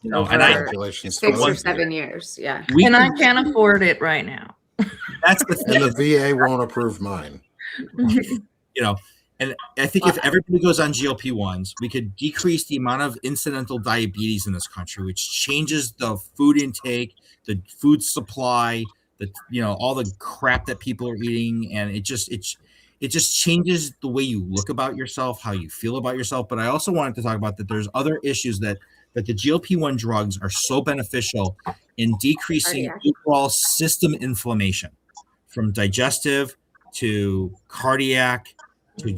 Congratulations. 6 or 7 years. Yeah. And I can't afford it right now. That's the thing. And the VA won't approve mine. And I think if everybody goes on GLP-1s, we could decrease the amount of incidental diabetes in this country, which changes the food intake, the food supply, all the crap that people are eating, and it just changes the way you look about yourself, how you feel about yourself. But I also wanted to talk about that there's other issues that the GLP-1 drugs are so beneficial in decreasing overall system inflammation, from digestive to cardiac to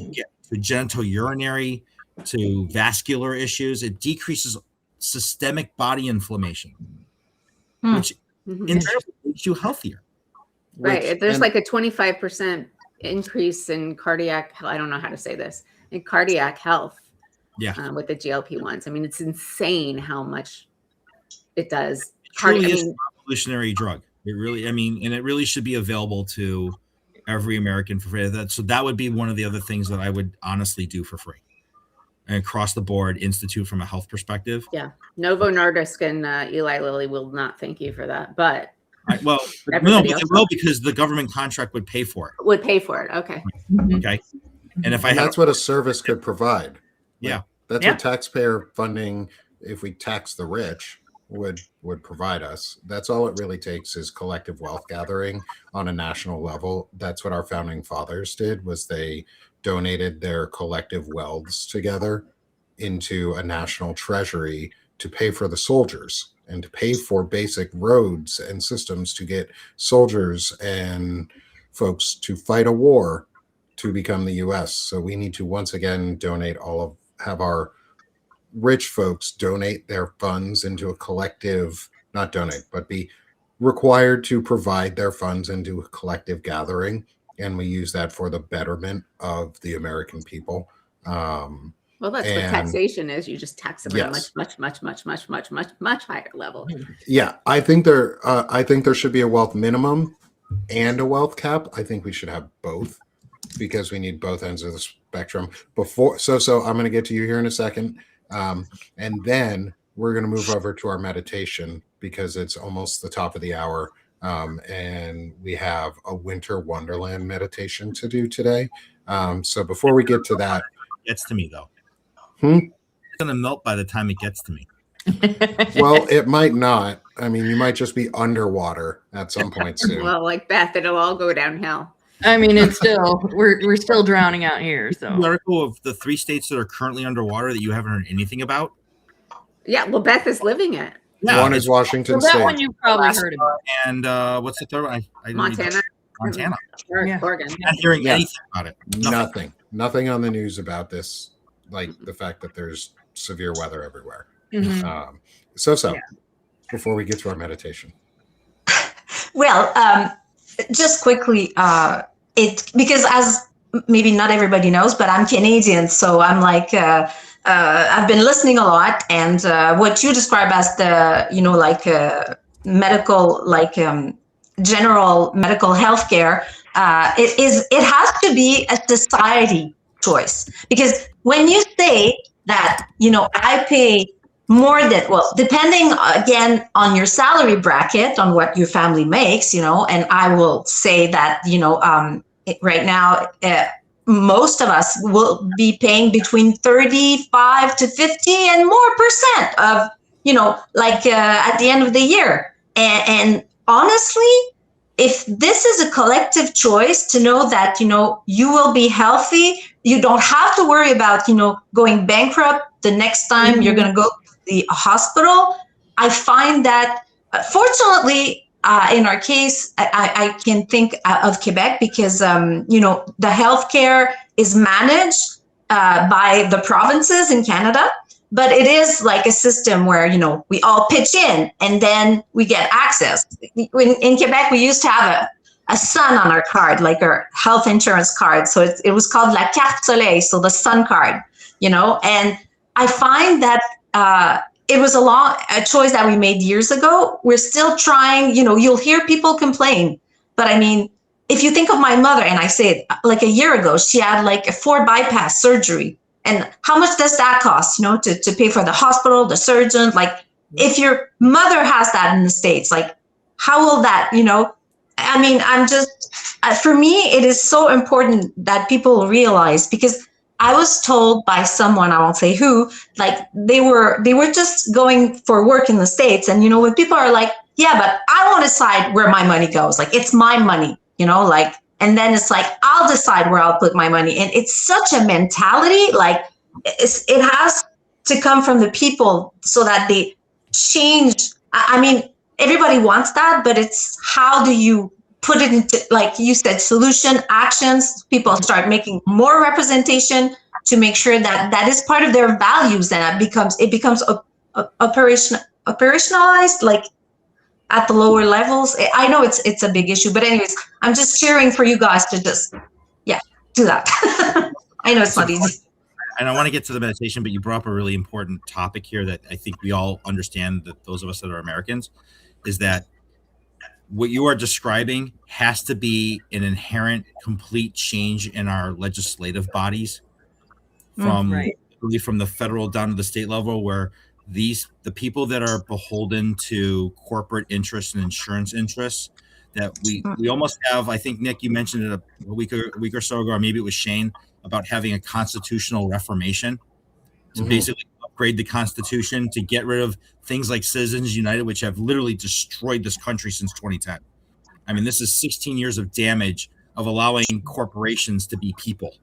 genitourinary to vascular issues. It decreases systemic body inflammation, which in turn makes you healthier. Right. There's like a 25% increase in cardiac, I don't know how to say this, in cardiac health with the GLP-1s. I mean, it's insane how much it does. Truly is a revolutionary drug. It really, and it really should be available to every American for free. So that would be one of the other things that I would honestly do for free. And across the board, institute from a health perspective. Yeah. Novo Nordisk and Eli Lilly will not thank you for that, but they will, because the government contract would pay for it. Okay. Okay. And that's what a service could provide. Yeah. That's what taxpayer funding, if we tax the rich, would provide us. That's all it really takes is collective wealth gathering on a national level. That's what our founding fathers did, was they donated their collective wealths together into a national treasury to pay for the soldiers and to pay for basic roads and systems to get soldiers and folks to fight a war to become the US. So we need to once again have our rich folks donate their funds into a collective, not donate, but be required to provide their funds into a collective gathering. And we use that for the betterment of the American people. Well, that's what taxation is. You just tax them at a much higher level. Yeah, I think there should be a wealth minimum and a wealth cap. I think we should have both because we need both ends of the spectrum. So I'm going to get to you here in a second, and then we're going to move over to our meditation because it's almost the top of the hour, and we have a winter wonderland meditation to do today. So before we get to that, it gets to me though. It's going to melt by the time it gets to me. Well, it might not. I mean, you might just be underwater at some point soon. Well, like Beth, it'll all go downhill. I mean, it's still we're still drowning out here. So the article of the 3 states that are currently underwater that you haven't heard anything about. Yeah, well, Beth is living it. Yeah, one is Washington State. That one you probably heard about. And what's the third one? Montana. Oregon. I'm not hearing anything about it. Nothing on the news about this, like the fact that there's severe weather everywhere. Mm-hmm. Before we get to our meditation. Well, just quickly, because as maybe not everybody knows, but I'm Canadian, so I'm like I've been listening a lot, and what you describe as the medical, general medical healthcare, it has to be a society choice, because when you say that I pay more than, depending again on your salary bracket, on what your family makes, and I will say that, right now, most of us will be paying between 35 to 50 and more percent of, at the end of the year. And honestly, if this is a collective choice to know that, you will be healthy, you don't have to worry about, going bankrupt the next time you're going to go to the hospital. I find that, fortunately, in our case, I can think of Quebec because, the healthcare is managed by the provinces in Canada, but it is like a system where, we all pitch in and then we get access. In Quebec, we used to have a sun on our card, like our health insurance card. So it was called La Carte Soleil, so the sun card, and I find that it was a choice that we made years ago. We're still trying, you'll hear people complain, but I mean, if you think of my mother, and I say like a year ago, she had like a 4 bypass surgery. And how much does that cost, to pay for the hospital, the surgeon? Like, if your mother has that in the States, like, how will that, I mean, for me, it is so important that people realize, because I was told by someone, I won't say who, like they were just going for work in the States. And, when people are like, yeah, but I won't decide where my money goes. Like, it's my money, and then it's like, I'll decide where I'll put my money. And it's such a mentality, like it has to come from the people so that they change. I mean, everybody wants that, but it's how do you put it into, like you said, solution, actions. People start making more representation to make sure that that is part of their values, and it becomes operationalized, like at the lower levels. I know it's a big issue, but anyways, I'm just cheering for you guys to just, do that. I know it's not easy. And I want to get to the meditation, but you brought up a really important topic here that I think we all understand, that those of us that are Americans, is that what you are describing has to be an inherent, complete change in our legislative bodies, from the federal down to the state level, where the people that are beholden to corporate interests and insurance interests, that we almost have. I think, Nick, you mentioned it a week or so ago, or maybe it was Shane, about having a constitutional reformation to basically upgrade the Constitution to get rid of things like Citizens United, which have literally destroyed this country since 2010. I mean, this is 16 years of damage of allowing corporations to be people.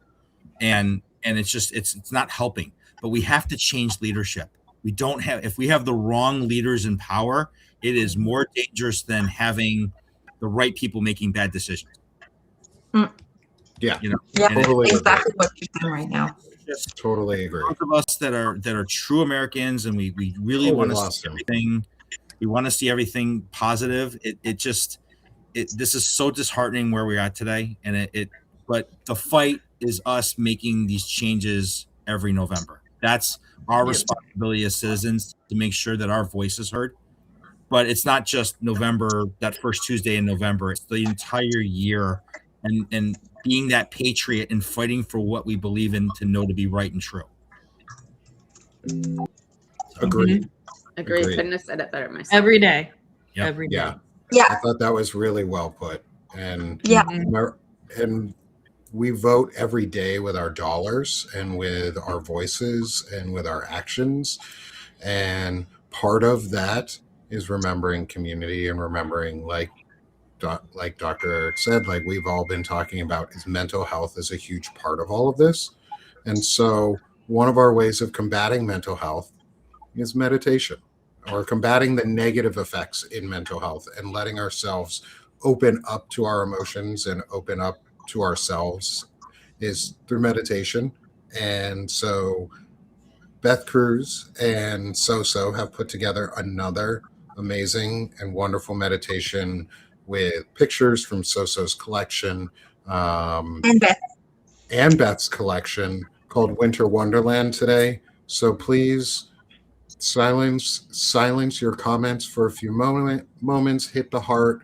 And and it's not helping. But we have to change leadership. If we have the wrong leaders in power, it is more dangerous than having the right people making bad decisions. Yeah, you know, Yeah, and totally exactly what you're doing right now. just totally agree. those of us that are true Americans, and we really want to see everything. We want to see everything positive. This is so disheartening where we're at today, and but the fight is us making these changes every November. That's our responsibility as citizens to make sure that our voice is heard. But it's not just November, that first Tuesday in November. It's the entire year, and being that patriot and fighting for what we believe in to know to be right and true. Agreed. Agree. Agreed. Couldn't have said it better myself. Every day. Yep. Every day. Yeah. Yeah. I thought that was really well put. And Yeah. and we vote every day with our dollars and with our voices and with our actions. And part of that is remembering community and remembering, like Dr. Eric said, like we've all been talking about, is mental health is a huge part of all of this. And so one of our ways of combating mental health is meditation, or combating the negative effects in mental health and letting ourselves open up to our emotions and open up to ourselves is through meditation. And so Beth Cruz and So have put together another amazing and wonderful meditation with pictures from So's collection And Beth. and Beth's collection called Winter Wonderland today. So please silence your comments for a few moments, hit the heart,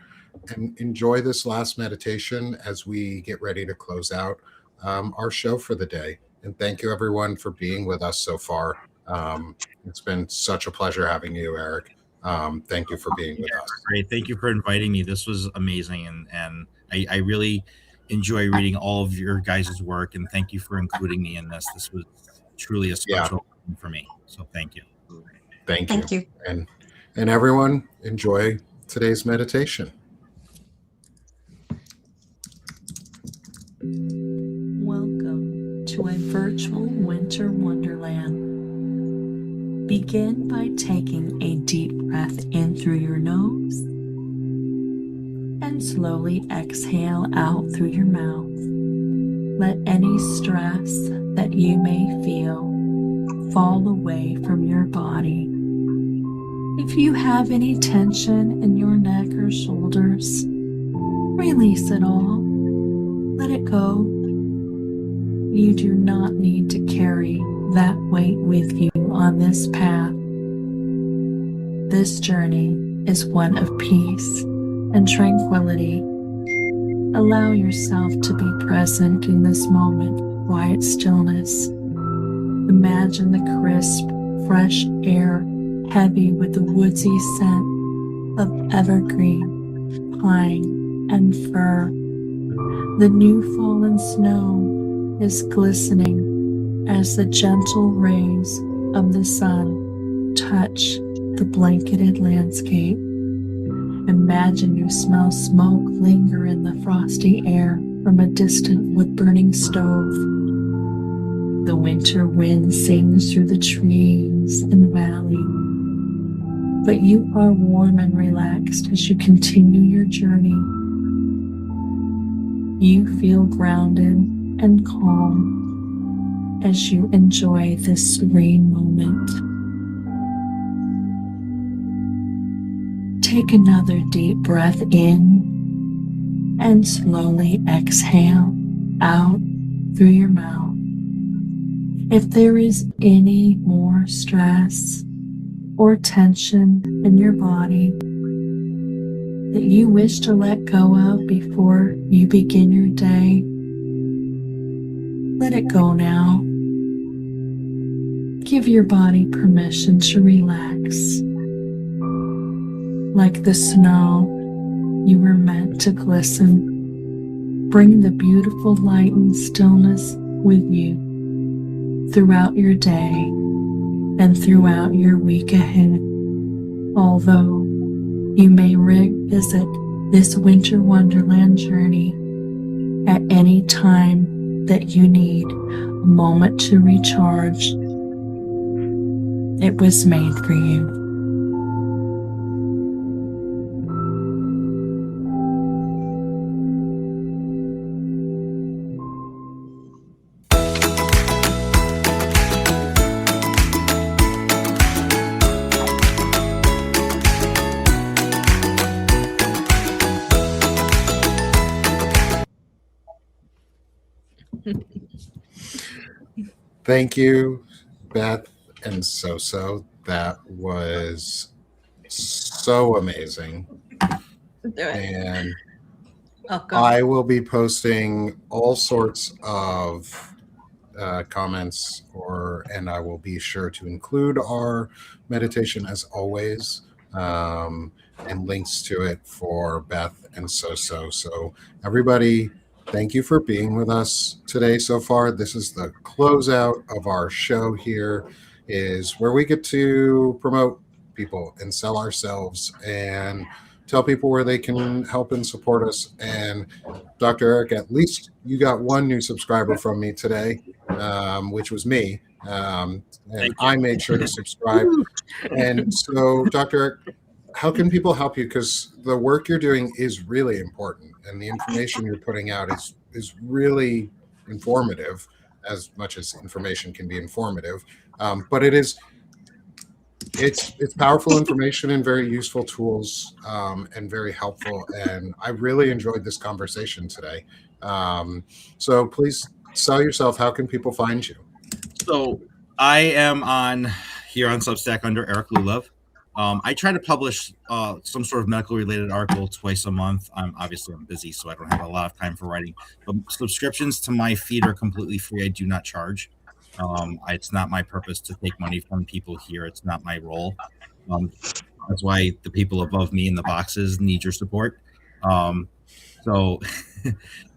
and enjoy this last meditation as we get ready to close out our show for the day. And thank you, everyone, for being with us so far. It's been such a pleasure having you, Eric. Thank you for being with us. Great. Thank you for inviting me. This was amazing. And I really enjoy reading all of your guys' work. And thank you for including me in this. This was truly a special thing for me. So thank you. Thank you. And everyone, enjoy today's meditation. Welcome to a virtual winter wonderland. Begin by taking a deep breath in through your nose and slowly exhale out through your mouth. Let any stress that you may feel fall away from your body. If you have any tension in your neck or shoulders, release it all. Let it go. You do not need to carry that weight with you on this path. This journey is one of peace and tranquility. Allow yourself to be present in this moment, quiet stillness. Imagine the crisp, fresh air, heavy with the woodsy scent of evergreen, pine, and fir. The new fallen snow is glistening as the gentle rays of the sun touch the blanketed landscape. Imagine you smell smoke linger in the frosty air from a distant wood-burning stove. The winter wind sings through the trees and valley, but you are warm and relaxed as you continue your journey. You feel grounded and calm as you enjoy this serene moment. Take another deep breath in and slowly exhale out through your mouth. If there is any more stress or tension in your body that you wish to let go of before you begin your day, let it go now. Give your body permission to relax. Like the snow, you were meant to glisten. Bring the beautiful light and stillness with you throughout your day and throughout your week ahead. Although you may revisit this winter wonderland journey at any time that you need a moment to recharge. It was made for you. Thank you, Beth and So. That was so amazing. And I will be posting all sorts of comments, and I will be sure to include our meditation as always, and links to it for Beth and So. So everybody, thank you for being with us today so far. This is the closeout of our show here, is where we get to promote people and sell ourselves and tell people where they can help and support us. And Dr. Eric, at least you got one new subscriber from me today, which was me. And I made sure to subscribe. And so, Dr. Eric, how can people help you? Because the work you're doing is really important, and the information you're putting out is really informative, as much as information can be informative. But it's powerful information and very useful tools, and very helpful. And I really enjoyed this conversation today. So please sell yourself. How can people find you? So I am here on Substack under Eric Lullove. I try to publish some sort of medical related article twice a month. I'm busy, so I don't have a lot of time for writing. But subscriptions to my feed are completely free. I do not charge. It's not my purpose to take money from people here. It's not my role. That's why the people above me in the boxes need your support.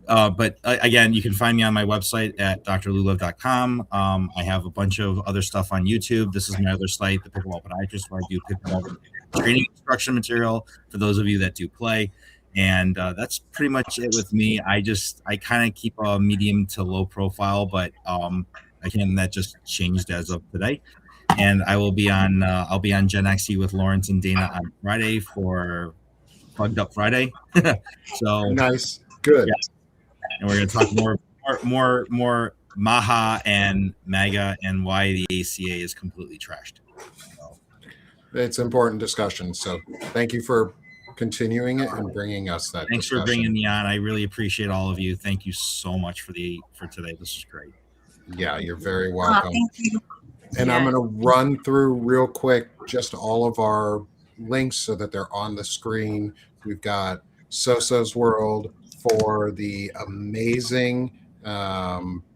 But again, you can find me on my website at drlullove.com. I have a bunch of other stuff on YouTube. This is my other site, the Pickleball Podiatrist, where I do pickleball training instruction material for those of you that do play. And that's pretty much it with me. I kind of keep a medium to low profile, but again, that just changed as of today. And I'll be on Gen XE with Lawrence and Dana on Friday for Plugged Up Friday. So nice, good. Yeah. And we're going to talk more Maha and MAGA and why the ACA is completely trashed. So. It's important discussion. So thank you for continuing it and bringing us that. Thanks discussion. for bringing me on. I really appreciate all of you. Thank you so much for today. This is great. Yeah, you're very welcome. Thank you. And I'm going to run through real quick just all of our links so that they're on the screen. We've got Soso's World for the amazing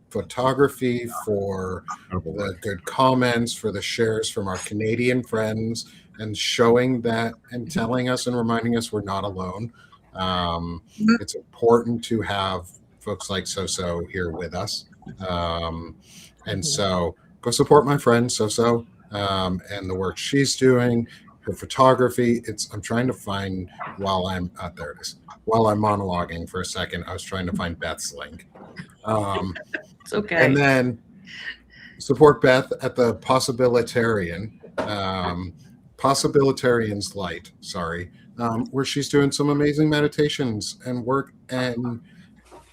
photography, for the good comments, for the shares from our Canadian friends, and showing that and telling us and reminding us we're not alone. It's important to have folks like Soso here with us. And so go support my friend Soso and the work she's doing, her photography. I'm trying to find while I'm monologuing for a second, I was trying to find Beth's link. It's okay. And then support Beth at the Possibilitarian's Light, where she's doing some amazing meditations and work. And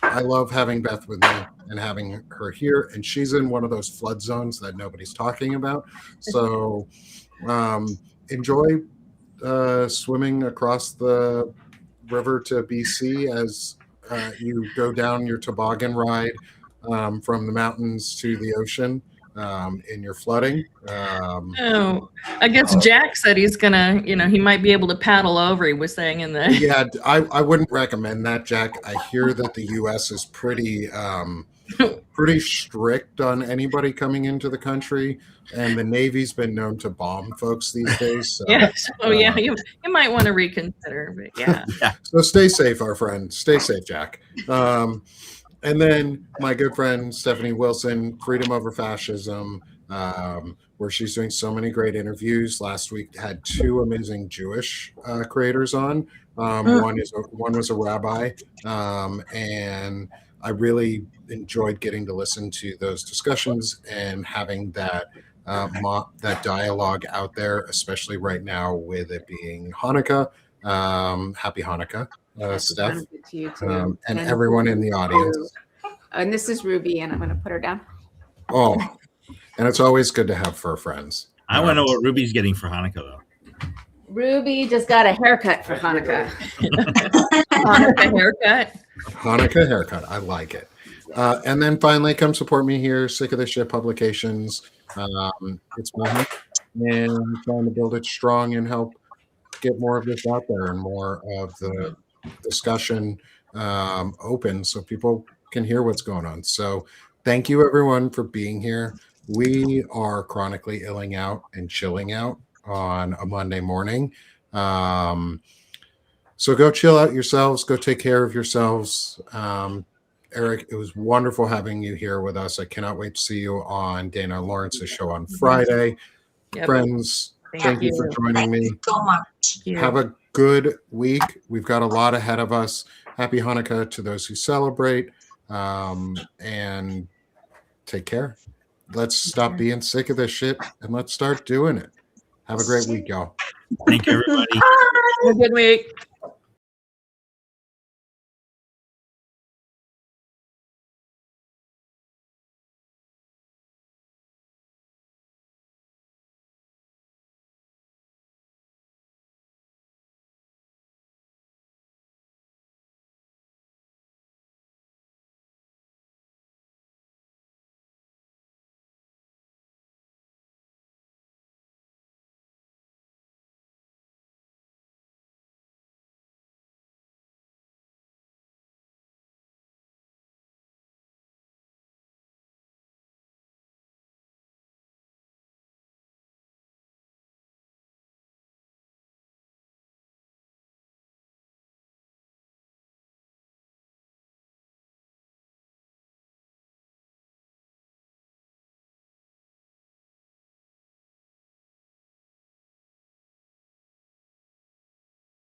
I love having Beth with me and having her here. And she's in one of those flood zones that nobody's talking about. So enjoy swimming across the river to BC as you go down your toboggan ride from the mountains to the ocean in your flooding. I guess Jack said he's gonna, he might be able to paddle over. He was saying in the. Yeah, I wouldn't recommend that, Jack. I hear that the U.S. is pretty strict on anybody coming into the country, and the Navy's been known to bomb folks these days. So, you might want to reconsider, but yeah. So stay safe, our friend. Stay safe, Jack. And then my good friend Stephanie Wilson, Freedom Over Fascism, where she's doing so many great interviews. Last week had 2 amazing Jewish creators on. One was a rabbi, and I really enjoyed getting to listen to those discussions and having that that dialogue out there, especially right now with it being Hanukkah. Happy Hanukkah, Steph, Hanukkah to you too. and everyone in the audience. And this is Ruby, and I'm going to put her down. Oh, and it's always good to have fur friends. I want to know what Ruby's getting for Hanukkah, though. Ruby just got a haircut for Hanukkah. Hanukkah haircut. Hanukkah haircut. I like it. And then finally, come support me here. Sick of This Shit Publications. It's my home, and I'm trying to build it strong and help get more of this out there and more of the discussion open so people can hear what's going on. So thank you everyone for being here. We are chronically illing out and chilling out on a Monday morning. So go chill out yourselves, go take care of yourselves. Eric, it was wonderful having you here with us. I cannot wait to see you on Dana Lawrence's show on Friday. Yep. Friends, thank you for joining Thank me. you so much. Have a good week. We've got a lot ahead of us. Happy Hanukkah to those who celebrate. And take care. Let's stop being sick of this shit and let's start doing it. Have a great week, y'all. Thank you, everybody. Have a good week.